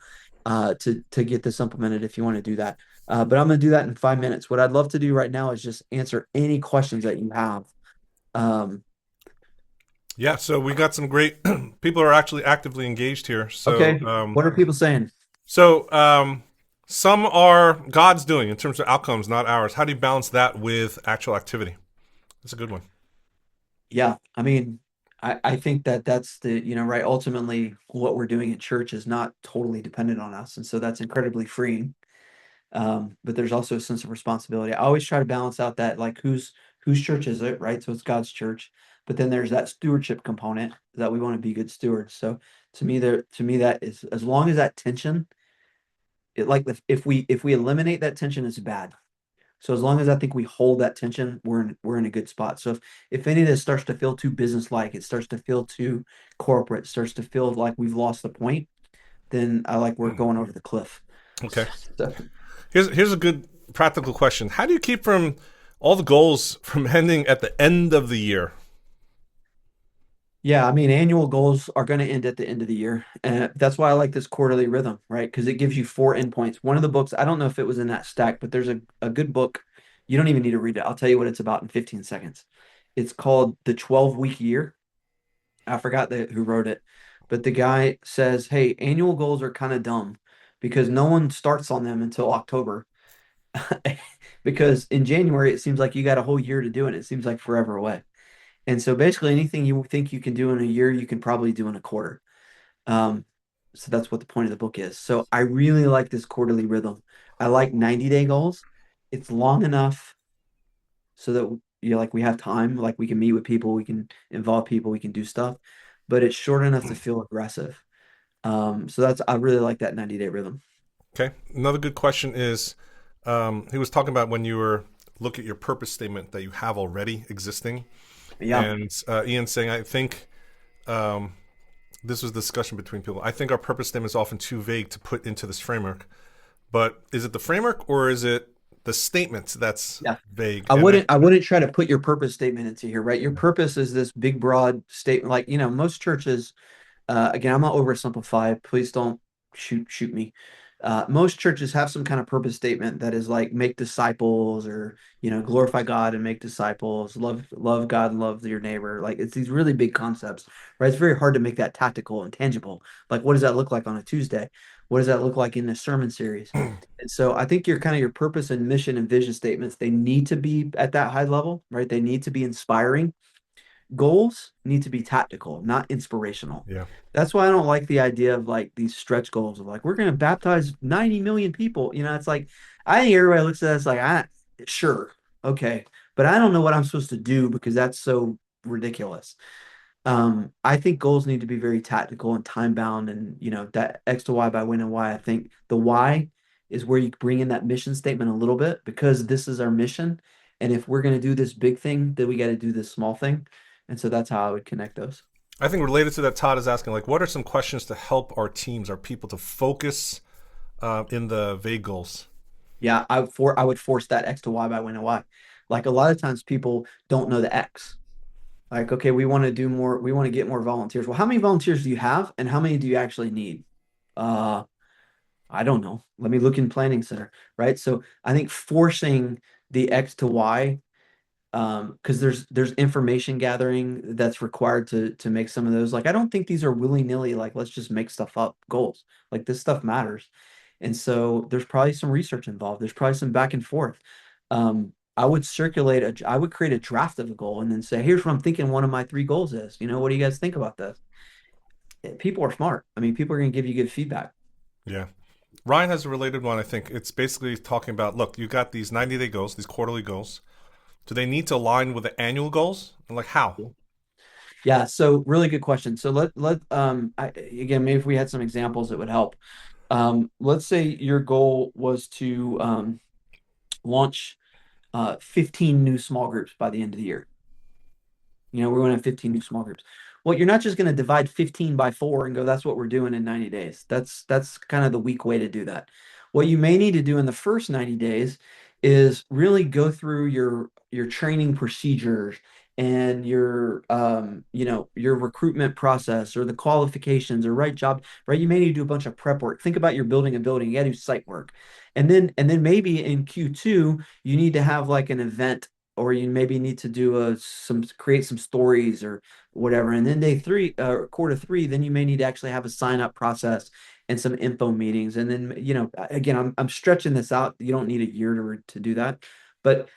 to get this implemented if you want to do that. But I'm going to do that in 5 minutes. What I'd love to do right now is just answer any questions that you have. Um, Yeah, so we got some great people are actually actively engaged here. So, okay, what are people saying? so some are God's doing in terms of outcomes, not ours. How do you balance that with actual activity? That's a good one. Yeah, I mean, I think that that's right. Ultimately, what we're doing at church is not totally dependent on us, and so that's incredibly freeing. But there's also a sense of responsibility. I always try to balance out that like whose church is it, right? So it's God's church. But then there's that stewardship component that we want to be good stewards. So to me that is as long as that tension, if we eliminate that tension, it's bad. So as long as I think we hold that tension, we're in a good spot. So if any of this starts to feel too business-like, it starts to feel too corporate, starts to feel like we've lost the point, then I like we're going over the cliff. Okay. So, Here's a good practical question. How do you keep from all the goals from ending at the end of the year? yeah, I mean, annual goals are going to end at the end of the year. And that's why I like this quarterly rhythm, right? Because it gives you four endpoints. One of the books, I don't know if it was in that stack, but there's a good book. You don't even need to read it. I'll tell you what it's about in 15 seconds. It's called The 12-Week Year. I forgot who wrote it, but the guy says, hey, annual goals are kind of dumb because no one starts on them until October. Because in January, it seems like you got a whole year to do it. It seems like forever away. And so basically anything you think you can do in a year, you can probably do in a quarter. Um, so that's what the point of the book is. So I really like this quarterly rhythm. I like 90-day goals. It's long enough so that like we have time, like we can meet with people, we can involve people, we can do stuff, but it's short enough to feel aggressive. So that's I really like that 90-day rhythm. Okay. Another good question is he was talking about when you were look at your purpose statement that you have already existing. Yeah. And Ian saying, I think this was a discussion between people. I think our purpose statement is often too vague to put into this framework. But is it the framework or is it the statement that's Yeah. vague? I And wouldn't I wouldn't try to put your purpose statement into here, right? Your purpose is this big broad statement. Like, most churches, again, I'm not oversimplify. Please don't shoot me. Most churches have some kind of purpose statement that is like make disciples or glorify God and make disciples, love God and love your neighbor. Like it's these really big concepts, right? It's very hard to make that tactical and tangible. Like what does that look like on a Tuesday? What does that look like in a sermon series? And so I think your purpose and mission and vision statements, they need to be at that high level, right? They need to be inspiring. Goals need to be tactical, not inspirational. yeah, That's why I don't like the idea of like these stretch goals of like we're going to baptize 90 million people. It's like I think everybody looks at us like sure, okay, but I don't know what I'm supposed to do because that's so ridiculous. I think goals need to be very tactical and time bound, and that X to Y by when and why. I think the why is where you bring in that mission statement a little bit because this is our mission, and if we're going to do this big thing, then we got to do this small thing, and so that's how I would connect those. I think related to that, Todd is asking, like, what are some questions to help our teams, our people, to focus in the vague goals? Yeah, I would force that X to Y by when and why. Like a lot of times people don't know the X. Like, okay, we want to do more, we want to get more volunteers. Well, how many volunteers do you have and how many do you actually need? Uh, I don't know. Let me look in planning center, right? So I think forcing the X to Y, because there's information gathering that's required to make some of those. Like I don't think these are willy-nilly, like let's just make stuff up goals. Like this stuff matters. And so there's probably some research involved. There's probably some back and forth. I would create a draft of a goal and then say, here's what I'm thinking one of my three goals is. What do you guys think about this? People are smart. I mean, people are going to give you good feedback. Yeah. Ryan has a related one. I think it's basically talking about look, you got these 90-day goals, these quarterly goals. Do they need to align with the annual goals? And like how? Yeah, so really good question. So again, maybe if we had some examples, it would help. Let's say your goal was to launch 15 new small groups by the end of the year. We're going to have 15 new small groups. Well, you're not just going to divide 15 by 4 and go, that's what we're doing in 90 days. That's kind of the weak way to do that. What you may need to do in the first 90 days is really go through your training procedures and your your recruitment process or the qualifications or right job, right? You may need to do a bunch of prep work. Think about your building a building, you got to do site work. And then maybe in Q2, you need to have like an event or you maybe need to do some create some stories or whatever. And then day three, quarter three, then you may need to actually have a sign up process and some info meetings. And then, again, I'm stretching this out. You don't need a year to do that, but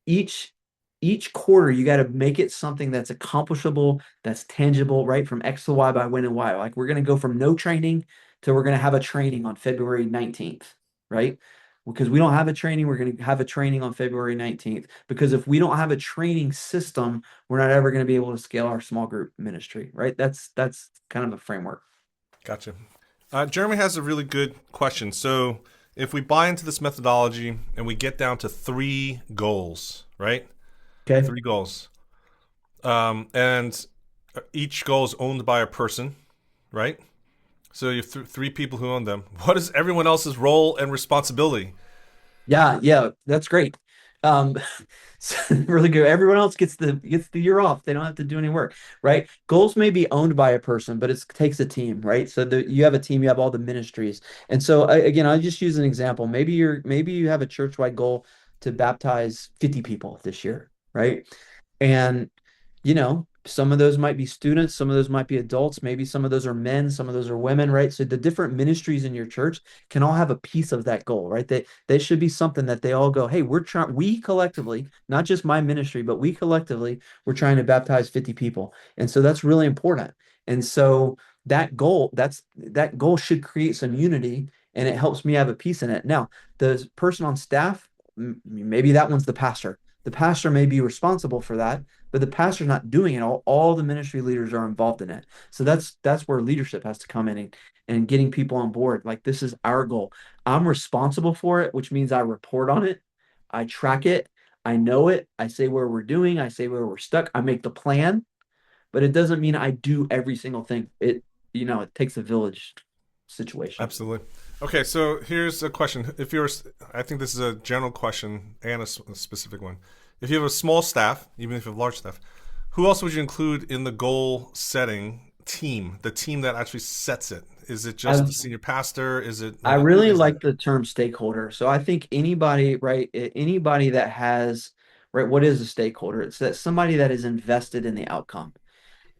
each each quarter you got to make it something that's accomplishable, that's tangible, right? From X to Y by when and why. Like we're going to go from no training to we're going to have a training on February 19th, right? Because we don't have a training, we're going to have a training on February 19th. Because if we don't have a training system, we're not ever going to be able to scale our small group ministry, right? That's kind of a framework. Gotcha. Jeremy has a really good question. So, if we buy into this methodology and we get down to three goals, right? Okay. Three goals. And each goal is owned by a person, right? So you have three people who own them. What is everyone else's role and responsibility? Yeah, yeah, that's great. Um, really good. Everyone else gets the year off. They don't have to do any work, right? Goals may be owned by a person, but it takes a team, right? So you have a team, you have all the ministries. And so again, I just use an example. Maybe you have a church-wide goal to baptize 50 people this year, right? And some of those might be students, some of those might be adults, maybe some of those are men, some of those are women, right? So the different ministries in your church can all have a piece of that goal, right? They should be something that they all go, hey, we collectively, not just my ministry, but we collectively, we're trying to baptize 50 people. And so that's really important. And so that goal should create some unity and it helps me have a piece in it. Now, the person on staff, maybe that one's the pastor. The pastor may be responsible for that, but the pastor's not doing it. All the ministry leaders are involved in it. So that's where leadership has to come in and getting people on board. Like this is our goal. I'm responsible for it, which means I report on it, I track it, I know it, I say where we're doing, I say where we're stuck, I make the plan, but it doesn't mean I do every single thing. It takes a village situation. Absolutely. Okay, so here's a question. If you're, I think this is a general question and a specific one. If you have a small staff, even if you have large staff, who else would you include in the goal setting team, the team that actually sets it? Is it just I the senior pastor? Is it I who really is that? like the term stakeholder. So I think anybody, right, anybody that has, right, what is a stakeholder? It's that somebody that is invested in the outcome.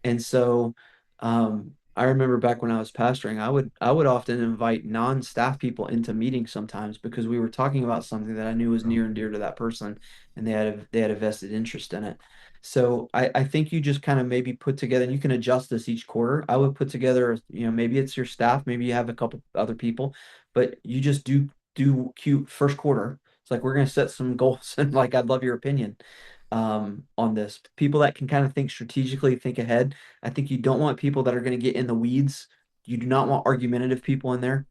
And so I remember back when I was pastoring, I would often invite non-staff people into meetings sometimes because we were talking about something that I knew was near and dear to that person and they had a vested interest in it. So I think you just kind of maybe put together, and you can adjust this each quarter. I would put together, maybe it's your staff, maybe you have a couple other people, but you just do cute first quarter. It's like we're gonna set some goals and like I'd love your opinion on this. People that can kind of think strategically, think ahead. I think you don't want people that are going to get in the weeds. You do not want argumentative people in there.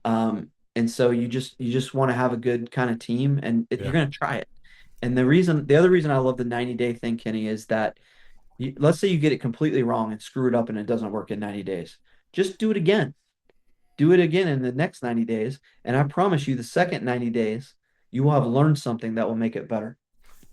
And so you just want to have a good kind of team, and you're Yeah, going to try it. And the other reason I love the 90-day thing, Kenny, is that let's say you get it completely wrong and screw it up and it doesn't work in 90 days. Just do it again. Do it again in the next 90 days. And I promise you, the second 90 days, you will have learned something that will make it better.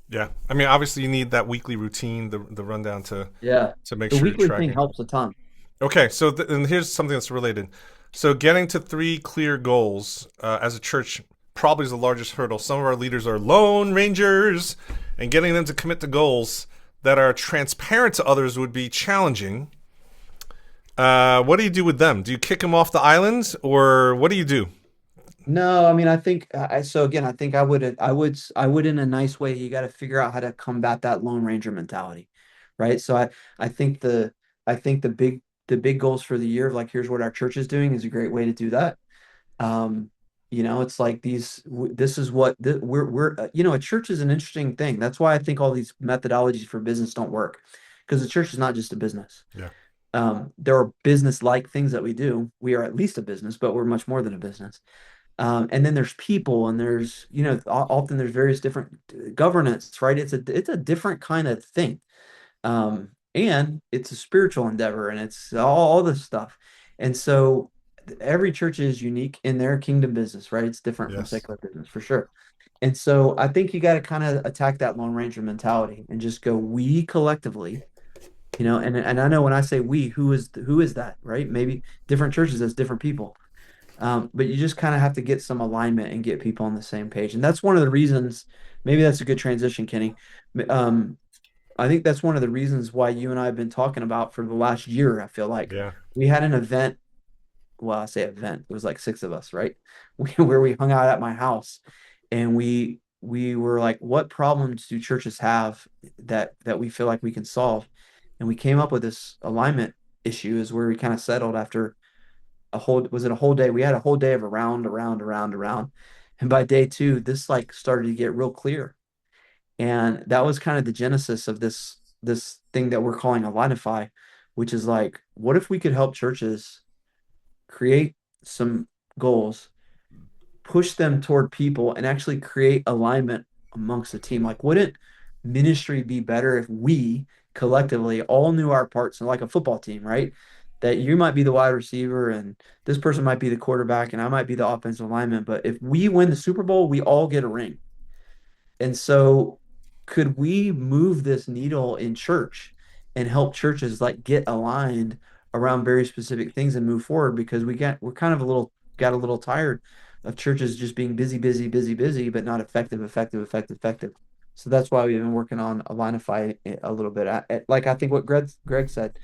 yeah. I mean, obviously, you need that weekly routine, the rundown Yeah. to make The sure you're weekly thing tracking. helps a ton. Okay, so and here's something that's related. So getting to three clear goals as a church probably is the largest hurdle. Some of our leaders are lone rangers, and getting them to commit to goals that are transparent to others would be challenging. What do you do with them? Do you kick them off the island, or what do you do? No, I mean, I think so again, I think I would in a nice way, you got to figure out how to combat that Lone Ranger mentality. Right? So I think the big goals for the year of like here's what our church is doing is a great way to do that. Um, it's like this is what we're a church is an interesting thing. That's why I think all these methodologies for business don't work because the church is not just a business. Yeah, There are business-like things that we do. We are at least a business, but we're much more than a business. And then there's people, and there's, often there's various different governance, right? It's a different kind of thing. and it's a spiritual endeavor, and it's all this stuff. And so every church is unique in their kingdom business, right? It's different from Yes. secular business for sure. And so I think you got to kind of attack that Lone Ranger mentality and just go, we collectively, and I know when I say we, who is that, right? Maybe different churches as different people. But you just kind of have to get some alignment and get people on the same page. And that's one of the reasons, maybe that's a good transition, Kenny. Um, I think that's one of the reasons why you and I have been talking about for the last year. I feel like Yeah. we had an event. Well, I say event. It was like six of us, right? Where we hung out at my house, and we were like, what problems do churches have that we feel like we can solve? And we came up with this alignment issue is where we kind of settled after was it a whole day? We had a whole day of around. And by day two, this like started to get real clear. And that was kind of the genesis of this thing that we're calling Alignify, which is like, what if we could help churches create some goals, push them toward people, and actually create alignment amongst the team? Like, wouldn't ministry be better if we collectively all knew our parts, and like a football team, right? That you might be the wide receiver and this person might be the quarterback and I might be the offensive lineman, but if we win the Super Bowl, we all get a ring. And so could we move this needle in church and help churches like get aligned around very specific things and move forward? Because we're kind of got a little tired of churches just being busy, busy, busy, busy, but not effective, effective, effective, effective. So that's why we've been working on Align-ify a little bit. Like I think what Greg said,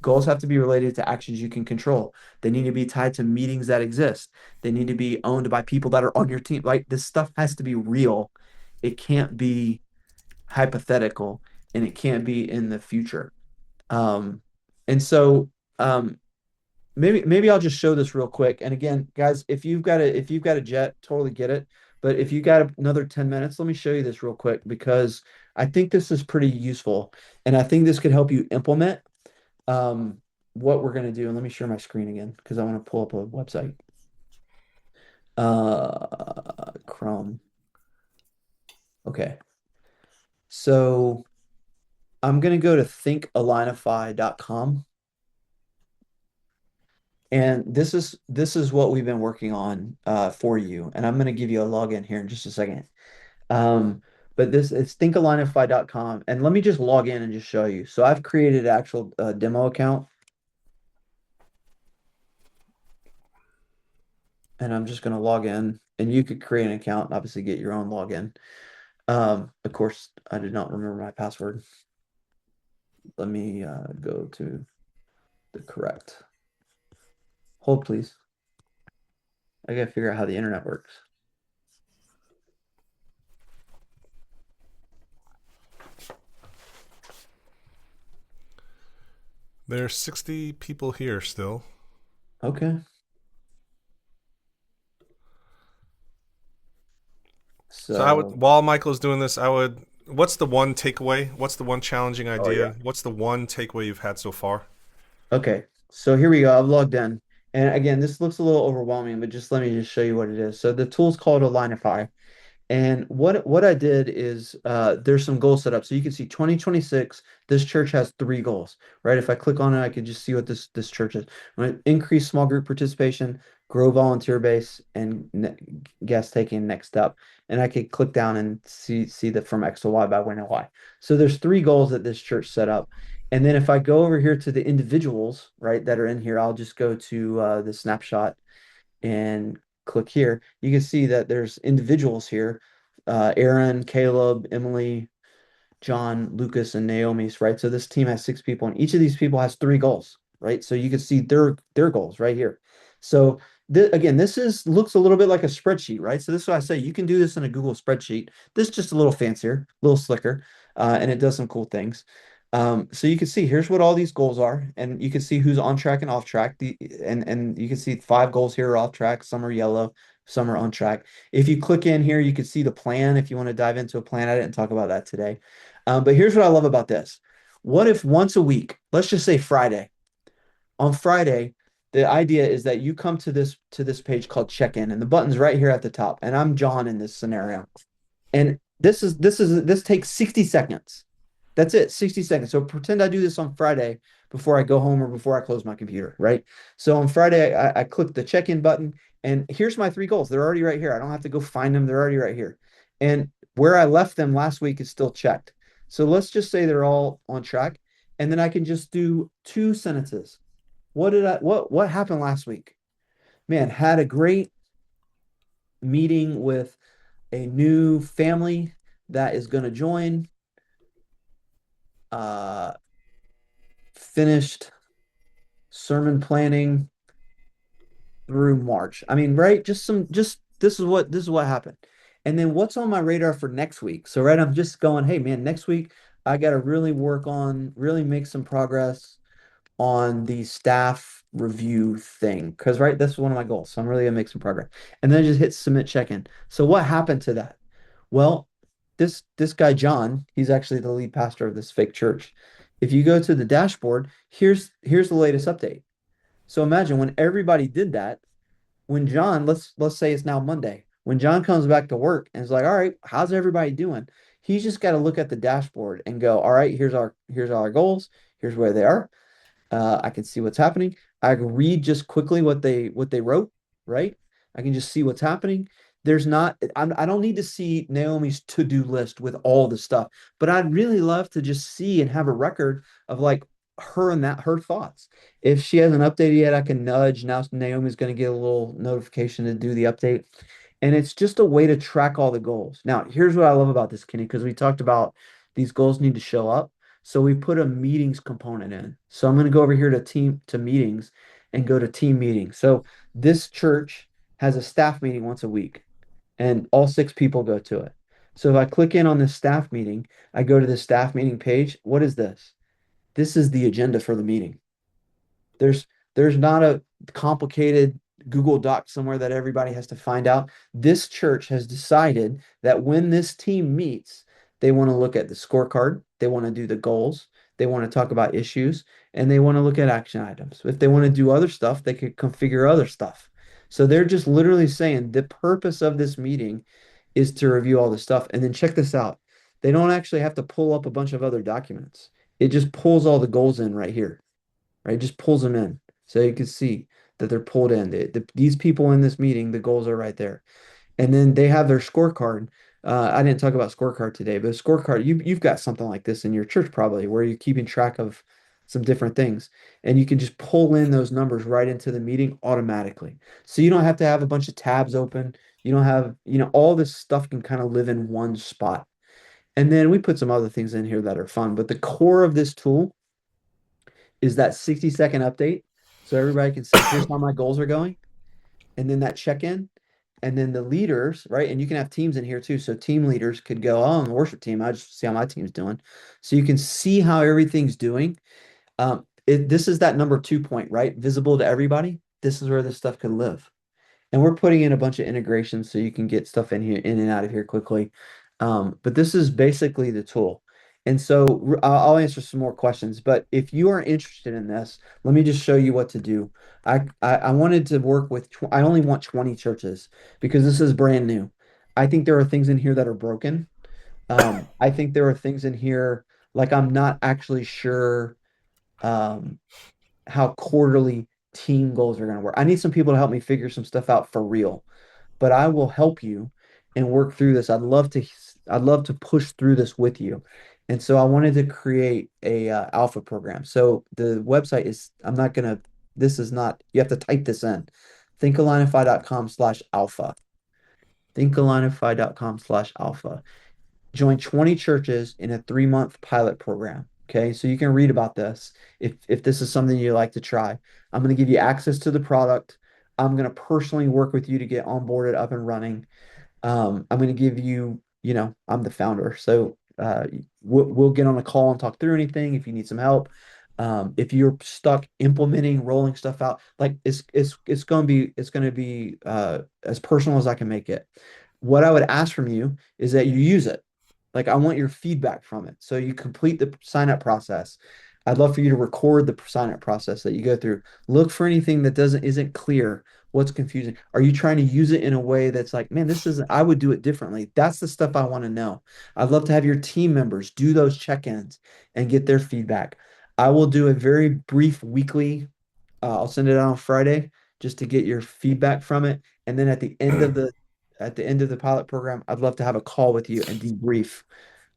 goals have to be related to actions you can control. They need to be tied to meetings that exist. They need to be owned by people that are on your team. Like this stuff has to be real. It can't be hypothetical and it can't be in the future. Um, and so maybe I'll just show this real quick. And again, guys, if you've got a jet, totally get it. But if you got another 10 minutes, let me show you this real quick because I think this is pretty useful. And I think this could help you implement um, what we're going to do. And let me share my screen again because I want to pull up a website. Chrome. Okay. So I'm going to go to thinkalignify.com. And this is what we've been working on for you. And I'm going to give you a login here in just a second. But this it's thinkalignify.com. And let me just log in and just show you. So I've created an actual demo account. And I'm just going to log in. And you could create an account and obviously get your own login. Of course, I did not remember my password. Let me go to the correct. Hold, please. I gotta figure out how the internet works. There's 60 people here still. Okay. So I would, So, while Michael's doing this, what's the one takeaway? What's the one challenging oh yeah. idea? What's the one takeaway you've had so far? Okay. So here we go. I've logged in. And again, this looks a little overwhelming, but just let me just show you what it is. So the tool's called Alignify. And what I did is there's some goals set up. So you can see 2026, this church has three goals, right? If I click on it, I could just see what this church is. Increase small group participation, grow volunteer base, and guest taking next step. And I could click down and see that from X to Y by when and why. So there's three goals that this church set up. And then if I go over here to the individuals, right, that are in here, I'll just go to the snapshot and click here, you can see that there's individuals here, Aaron, Caleb, Emily, John, Lucas, and Naomi's, right? So this team has six people, and each of these people has three goals, right? So you can see their goals right here. So again, this is looks a little bit like a spreadsheet, right? So this is why I say you can do this in a Google spreadsheet. This is just a little fancier, a little slicker, and it does some cool things. So you can see here's what all these goals are, and you can see who's on track and off track. And you can see five goals here are off track, some are yellow, some are on track. If you click in here, you can see the plan if you want to dive into a plan. I didn't talk about that today. But here's what I love about this. What if once a week, let's just say Friday, on Friday, the idea is that you come to this page called check-in, and the button's right here at the top. And I'm John in this scenario. And this takes 60 seconds. That's it, 60 seconds. So pretend I do this on Friday before I go home or before I close my computer, right? So on Friday, I click the check-in button, and here's my three goals. They're already right here. I don't have to go find them. They're already right here. And where I left them last week is still checked. So let's just say they're all on track. And then I can just do two sentences. What happened last week? Man, had a great meeting with a new family that is going to join. Uh, Finished sermon planning through March. I mean, right? Just this is what happened. And then what's on my radar for next week? So, right, I'm just going, hey man, next week I got to really work on, really make some progress on the staff review thing. Because, right, that's one of my goals. So I'm really gonna make some progress. And then just hit submit check-in. So what happened to that? Well, this guy John, he's actually the lead pastor of this fake church. If you go to the dashboard, here's the latest update. So imagine when everybody did that, when John, let's say it's now Monday, when John comes back to work and is like, all right, how's everybody doing? He's just got to look at the dashboard and go, all right, here's our goals, here's where they are. I can see what's happening. I can read just quickly what they wrote, right? I can just see what's happening. There's not, I don't need to see Naomi's to-do list with all the stuff, but I'd really love to just see and have a record of like her thoughts. If she hasn't updated yet, I can nudge. Now Naomi's going to get a little notification to do the update. And it's just a way to track all the goals. Now, here's what I love about this, Kenny, because we talked about these goals need to show up. So we put a meetings component in. So I'm going to go over here to meetings and go to team meetings. So this church has a staff meeting once a week and all six people go to it. So if I click in on this staff meeting, I go to the staff meeting page. What is this? This is the agenda for the meeting. There's there's not a complicated Google Doc somewhere that everybody has to find out. This church has decided that when this team meets, they want to look at the scorecard, they want to do the goals, they want to talk about issues, and they want to look at action items. If they want to do other stuff, they could configure other stuff. So they're just literally saying the purpose of this meeting is to review all the stuff. And then check this out. They don't actually have to pull up a bunch of other documents. It just pulls all the goals in right here, right? It just pulls them in. So you can see that they're pulled in. These people in this meeting, the goals are right there. And then they have their scorecard. I didn't talk about scorecard today, but a scorecard, you've got something like this in your church probably where you're keeping track of some different things. And you can just pull in those numbers right into the meeting automatically. So you don't have to have a bunch of tabs open. You don't have, all this stuff can kind of live in one spot. And then we put some other things in here that are fun, but the core of this tool is that 60-second update. So everybody can see, here's how my goals are going. And then that check-in. And then the leaders, right? And you can have teams in here too. So team leaders could go, oh, I'm the worship team. I just see how my team's doing. So you can see how everything's doing. This is that number 2 point, right? Visible to everybody. This is where this stuff can live. And we're putting in a bunch of integrations so you can get stuff in here, in and out of here quickly. But this is basically the tool. And so I'll answer some more questions. But if you are interested in this, let me just show you what to do. I wanted to work with, I only want 20 churches because this is brand new. I think there are things in here that are broken. I think there are things in here like I'm not actually sure um, how quarterly team goals are going to work. I need some people to help me figure some stuff out for real, but I will help you and work through this. I'd love to push through this with you. And so I wanted to create a alpha program. So the website is, I'm not going to, this is not, you have to type this in, thinkalionify.com/alpha, thinkalionify.com/alpha. Join 20 churches in a 3-month pilot program. Okay, so you can read about this if this is something you like to try. I'm going to give you access to the product. I'm going to personally work with you to get onboarded up and running. I'm going to give you, I'm the founder, so we'll get on a call and talk through anything if you need some help. If you're stuck implementing, rolling stuff out, like it's going to be as personal as I can make it. What I would ask from you is that you use it. Like I want your feedback from it. So you complete the sign up process. I'd love for you to record the sign up process that you go through. Look for anything that isn't clear. What's confusing? Are you trying to use it in a way that's like, man, this isn't, I would do it differently. That's the stuff I want to know. I'd love to have your team members do those check-ins and get their feedback. I will do a very brief weekly, I'll send it out on Friday just to get your feedback from it. And then at the end of the pilot program, I'd love to have a call with you and debrief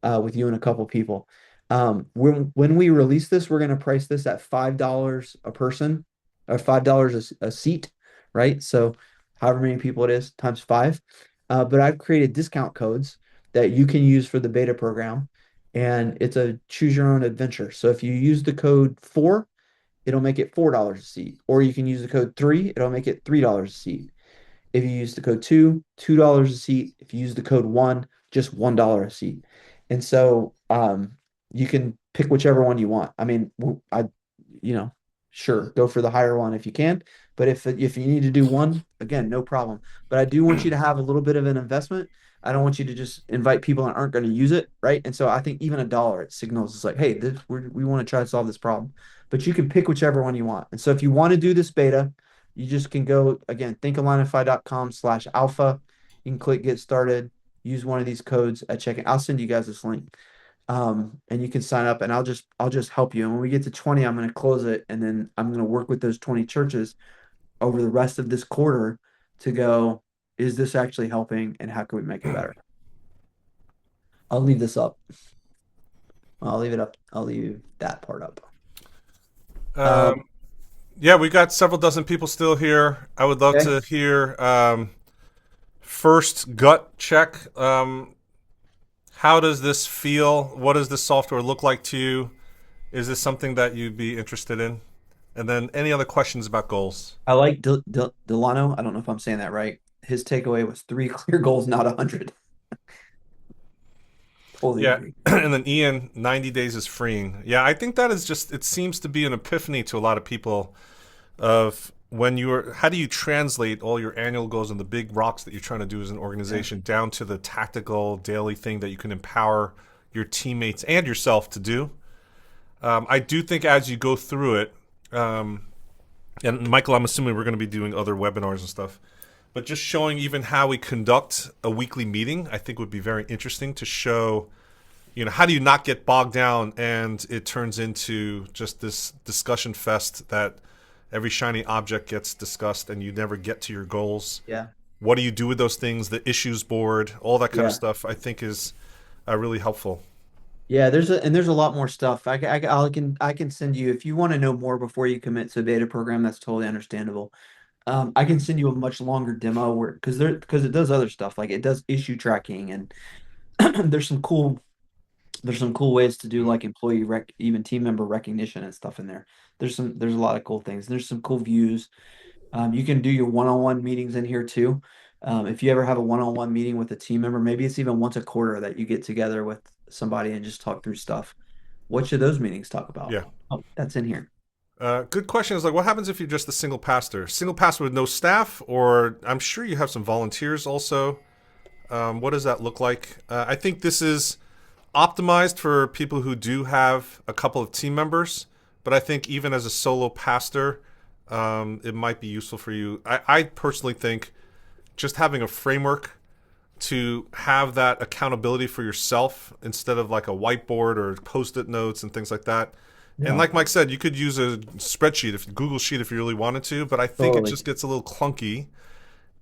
with you and a couple people. When we release this, we're going to price this at $5 a person or $5 a seat, right? So however many people it is times five. But I've created discount codes that you can use for the beta program, and it's a choose your own adventure. So if you use the code four, it'll make it $4 a seat, or you can use the code three, it'll make it $3 a seat. If you use the code two, $2 a seat. If you use the code one, just $1 a seat. And so you can pick whichever one you want. I mean, you know, sure, go for the higher one if you can. But if you need to do one, again, no problem. But I do want you to have a little bit of an investment. I don't want you to just invite people that aren't going to use it, right? And so I think even a dollar, it signals it's like, hey, we want to try to solve this problem. But you can pick whichever one you want. And so if you want to do this beta, you just can go again, thinkalignify.com/alpha. You can click get started, use one of these codes at checking. I'll send you guys this link. And you can sign up and I'll just help you. And when we get to 20, I'm going to close it and then I'm going to work with those 20 churches over the rest of this quarter to go, is this actually helping and how can we make it better? I'll leave this up. I'll leave it up. I'll leave that part up. Um, yeah, we got several dozen people still here. I would love Okay. to hear first gut check. How does this feel? What does this software look like to you? Is this something that you'd be interested in? And then any other questions about goals? I like Delano. I don't know if I'm saying that right. His takeaway was three clear goals, not 100. Totally Yeah. agree. And then Ian, 90 days is freeing. Yeah, I think that is just, it seems to be an epiphany to a lot of people of when you're, how do you translate all your annual goals and the big rocks that you're trying to do as an Yeah. organization down to the tactical daily thing that you can empower your teammates and yourself to do? I do think as you go through it, um, and Michael, I'm assuming we're going to be doing other webinars and stuff, but just showing even how we conduct a weekly meeting, I think would be very interesting to show, how do you not get bogged down and it turns into just this discussion fest that every shiny object gets discussed and you never get to your goals. Yeah. What do you do with those things? The issues board, all that kind of Yeah. stuff, I think is really helpful. Yeah, there's a lot more stuff. I can send you if you want to know more before you commit to a beta program, that's totally understandable. I can send you a much longer demo where because it does other stuff like it does issue tracking and there's some cool ways to do like even team member recognition and stuff in there. There's a lot of cool things. There's some cool views. You can do your one-on-one meetings in here too. If you ever have a one-on-one meeting with a team member, maybe it's even once a quarter that you get together with somebody and just talk through stuff. What should those meetings talk about? Yeah. Oh, that's in here. Good question is like, what happens if you're just a single pastor? Single pastor with no staff, or I'm sure you have some volunteers also. What does that look like? I think this is optimized for people who do have a couple of team members, but I think even as a solo pastor, it might be useful for you. I personally think just having a framework to have that accountability for yourself instead of like a whiteboard or post-it notes and things like that. And Yeah, like Mike said, you could use a spreadsheet, if Google Sheet, if you really wanted to, but I think it totally. just gets a little clunky.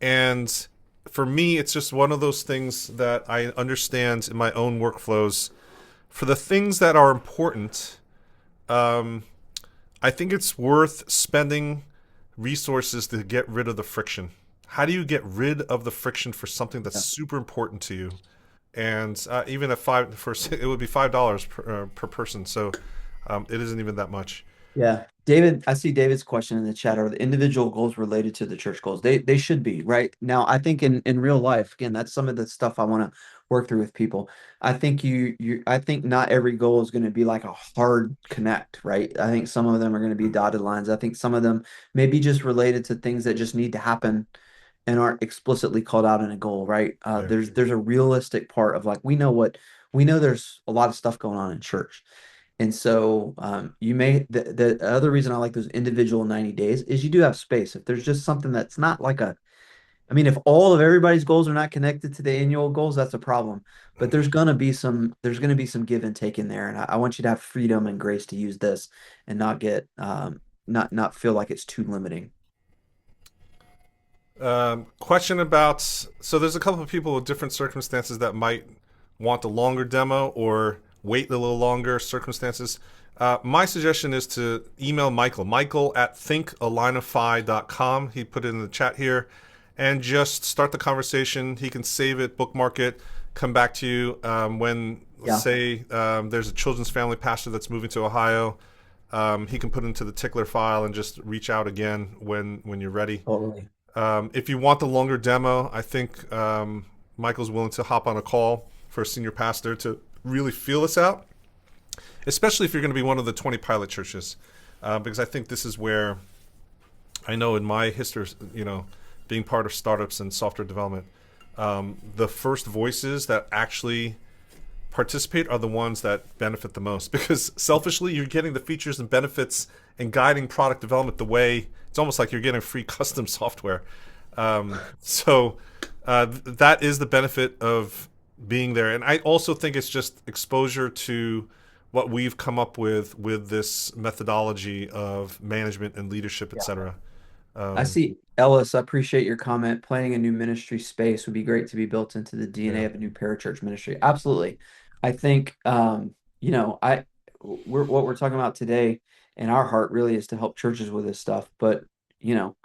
And for me, it's just one of those things that I understand in my own workflows. For the things that are important, um, I think it's worth spending resources to get rid of the friction. How do you get rid of the friction for something that's Yeah. super important to you? And even at five for it would be $5 per person, so it isn't even that much. Yeah. David, I see David's question in the chat. Are the individual goals related to the church goals? They should be, right? Now, I think in real life, again, that's some of the stuff I want to work through with people. I think not every goal is going to be like a hard connect, right? I think some of them are going to be dotted lines. I think some of them may be just related to things that just need to happen and aren't explicitly called out in a goal, right? Yeah. There's a realistic part of like we know there's a lot of stuff going on in church. And so the other reason I like those individual 90 days is you do have space. If there's just something that's not like I mean, if all of everybody's goals are not connected to the annual goals, that's a problem. But there's gonna be some give and take in there. And I want you to have freedom and grace to use this and not get, not feel like it's too limiting. Question about, so there's a couple of people with different circumstances that might want a longer demo or wait a little longer circumstances. My suggestion is to email Michael at thinkalignify.com. He put it in the chat here, and just start the conversation. He can save it, bookmark it, come back to you when, Yeah, say, there's a children's family pastor that's moving to Ohio. He can put it into the tickler file and just reach out again when you're ready. totally. If you want the longer demo, I think Michael's willing to hop on a call for a senior pastor to really feel this out, especially if you're going to be one of the 20 pilot churches, because I think this is where I know in my history, being part of startups and software development, the first voices that actually participate are the ones that benefit the most, because selfishly you're getting the features and benefits and guiding product development the way it's almost like you're getting free custom software. That is the benefit of being there. And I also think it's just exposure to what we've come up with this methodology of management and leadership, Yeah. etc. I see Ellis, I appreciate your comment. Planning a new ministry space would be great to be built into the DNA Yeah. of a new parachurch ministry. Absolutely. I think you know, I we're what we're talking about today in our heart really is to help churches with this stuff. But, you know,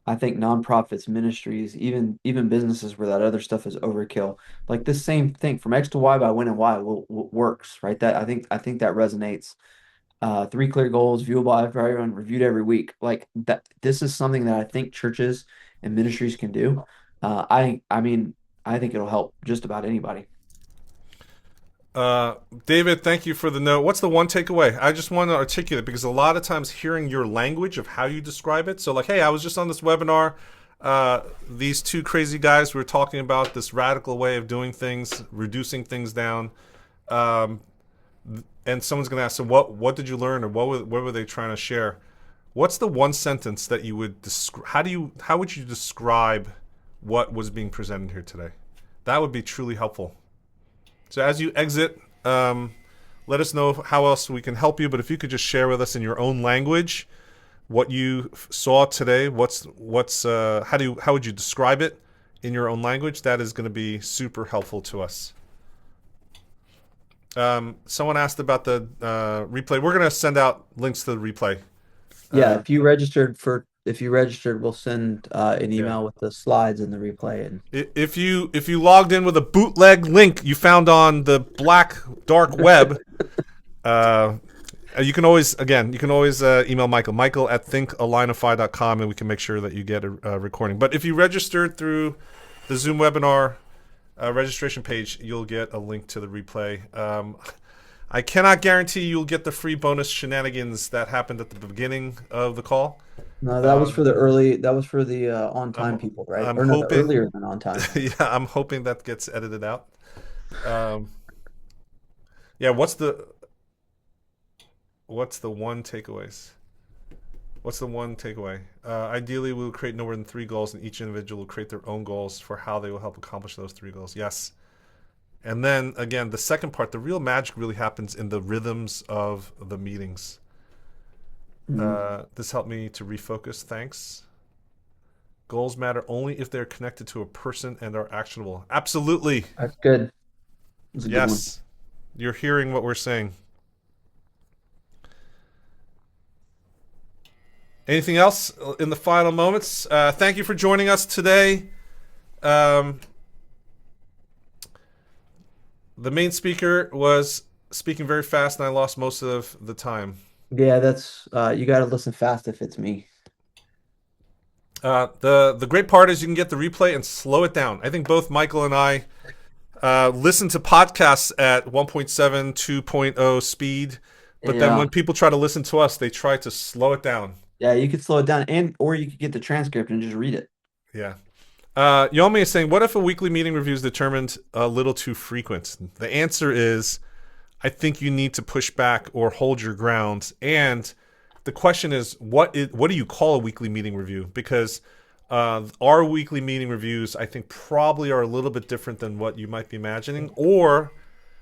I think nonprofits, ministries, even businesses where that other stuff is overkill. Like this same thing from X to Y by when and why works, right? That I think that resonates. Three clear goals, viewable by everyone, reviewed every week. Like that, this is something that I think churches and ministries can do. I mean, I think it'll help just about anybody. Uh, David, thank you for the note. What's the one takeaway? I just want to articulate, because a lot of times hearing your language of how you describe it. So, like, hey, I was just on this webinar. These two crazy guys were talking about this radical way of doing things, reducing things down. Um, and someone's going to ask, so what did you learn, or what were they trying to share? What's the one sentence that you would describe? How would you describe what was being presented here today? That would be truly helpful. So as you exit, let us know how else we can help you. But if you could just share with us in your own language what you saw today, how would you describe it in your own language? That is going to be super helpful to us. Someone asked about the replay. We're going to send out links to the replay. Yeah, if you registered, we'll send an Yeah. email with the slides and the replay. And If you logged in with a bootleg link you found on the black dark web, you can always email Michael at thinkalignify.com, and we can make sure that you get a recording. But if you registered through the Zoom webinar registration page, you'll get a link to the replay. I cannot guarantee you'll get the free bonus shenanigans that happened at the beginning of the call. no, Um, that was for the on time I'm people, right? I'm Or no, the hoping, earlier than on time. yeah, I'm hoping that gets edited out. Um, yeah, what's the one takeaways? What's the one takeaway? Ideally, we will create no more than three goals, and each individual will create their own goals for how they will help accomplish those three goals. Yes. And then again, the second part, the real magic really happens in the rhythms of the meetings. Mhm. This helped me to refocus. Thanks. Goals matter only if they're connected to a person and are actionable. Absolutely. That's good. That's a good one. Yes. You're hearing what we're saying. Anything else in the final moments? Thank you for joining us today. Um, the main speaker was speaking very fast, and I lost most of the time. Yeah, that's you got to listen fast if it's me. The great part is you can get the replay and slow it down. I think both Michael and I listen to podcasts at 1.7, 2.0 speed, but then Yeah. when people try to listen to us, they try to slow it down. Yeah, you could slow it down and or you could get the transcript and just read it. Yeah. Yomi is saying, what if a weekly meeting review is determined a little too frequent? The answer is, I think you need to push back or hold your ground. And the question is, what do you call a weekly meeting review? Because our weekly meeting reviews, I think, probably are a little bit different than what you might be imagining, or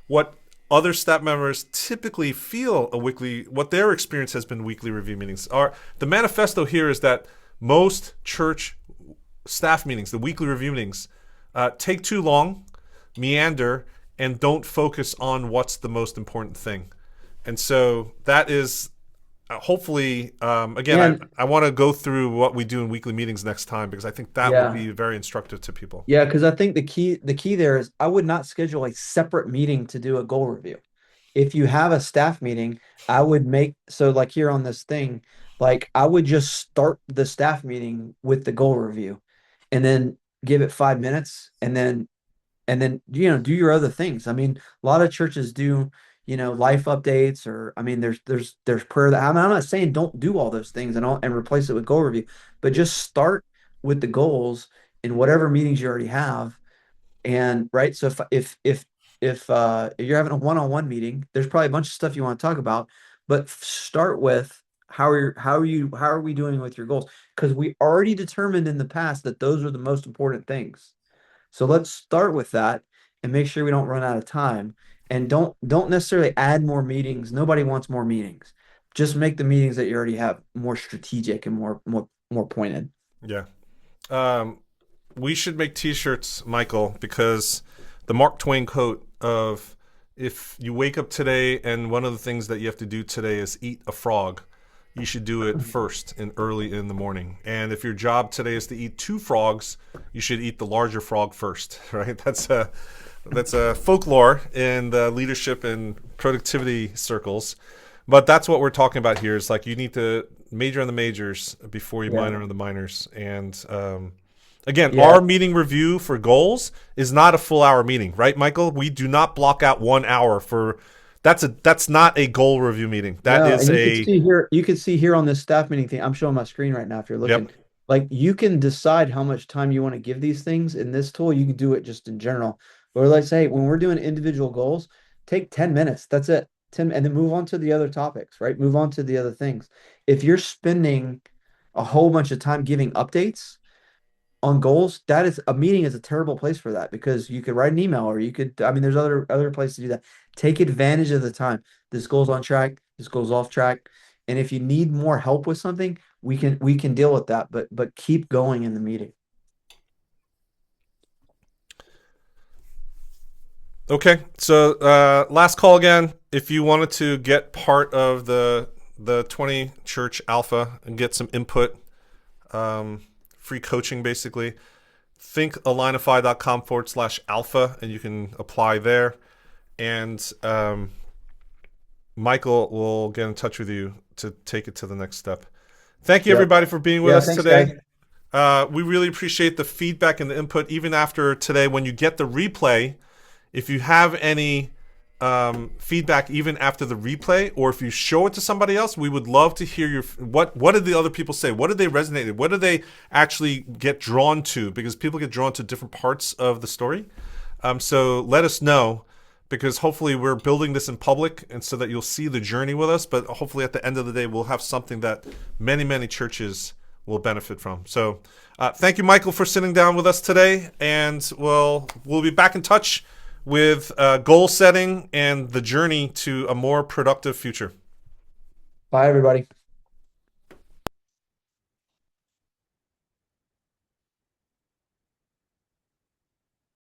what other staff members typically feel what their experience has been weekly review meetings. The manifesto here is that most church staff meetings, the weekly review meetings, take too long, meander, and don't focus on what's the most important thing. And so that is hopefully, again, And I want to go through what we do in weekly meetings next time, because I think that will yeah, be very instructive to people. yeah, because I think the key there is I would not schedule a separate meeting to do a goal review. If you have a staff meeting, I would make so like here on this thing, like I would just start the staff meeting with the goal review and then give it 5 minutes and then do your other things. I mean, a lot of churches do life updates, or I mean there's prayer that I'm not saying don't do all those things and replace it with goal review, but just start with the goals in whatever meetings you already have. And right, so if you're having a one-on-one meeting, there's probably a bunch of stuff you want to talk about, but start with how are we doing with your goals? Because we already determined in the past that those are the most important things. So let's start with that and make sure we don't run out of time. And don't necessarily add more meetings. Nobody wants more meetings. Just make the meetings that you already have more strategic and more pointed. Yeah. Um, we should make T-shirts, Michael, because the Mark Twain quote of if you wake up today and one of the things that you have to do today is eat a frog, you should do it first and early in the morning. And if your job today is to eat two frogs, you should eat the larger frog first, right? That's a folklore in the leadership and productivity circles. But that's what we're talking about here is like you need to major in the majors before you Yeah. minor in the minors. And again, Yeah. our meeting review for goals is not a full hour meeting, right, Michael? We do not block out 1 hour for that's not a goal review meeting. That No, is and a you could see here on this staff meeting thing. I'm showing my screen right now if you're looking. yep. Like you can decide how much time you want to give these things in this tool. You can do it just in general. Or let's say when we're doing individual goals, take 10 minutes. That's it. 10 and then move on to the other topics, right? Move on to the other things. If you're spending a whole bunch of time giving updates on goals, that is a meeting is a terrible place for that because you could write an email or you could, I mean, there's other places to do that. Take advantage of the time. This goes on track, this goes off track. And if you need more help with something, we can deal with that, but keep going in the meeting. Okay, so last call again. If you wanted to get part of the 20 Church Alpha and get some input, free coaching basically, thinkalignify.com/alpha, and you can apply there. And Michael will get in touch with you to take it to the next step. Thank you, Yep. everybody, for being with Yeah, us thanks, guys. today. We really appreciate the feedback and the input, even after today. When you get the replay, if you have any feedback, even after the replay, or if you show it to somebody else, we would love to hear your what did the other people say? What did they resonate with? What did they actually get drawn to? Because people get drawn to different parts of the story. So let us know, because hopefully we're building this in public and so that you'll see the journey with us. But hopefully at the end of the day, we'll have something that many, many churches will benefit from. So thank you, Michael, for sitting down with us today. And we'll be back in touch with goal setting and the journey to a more productive future. Bye, everybody.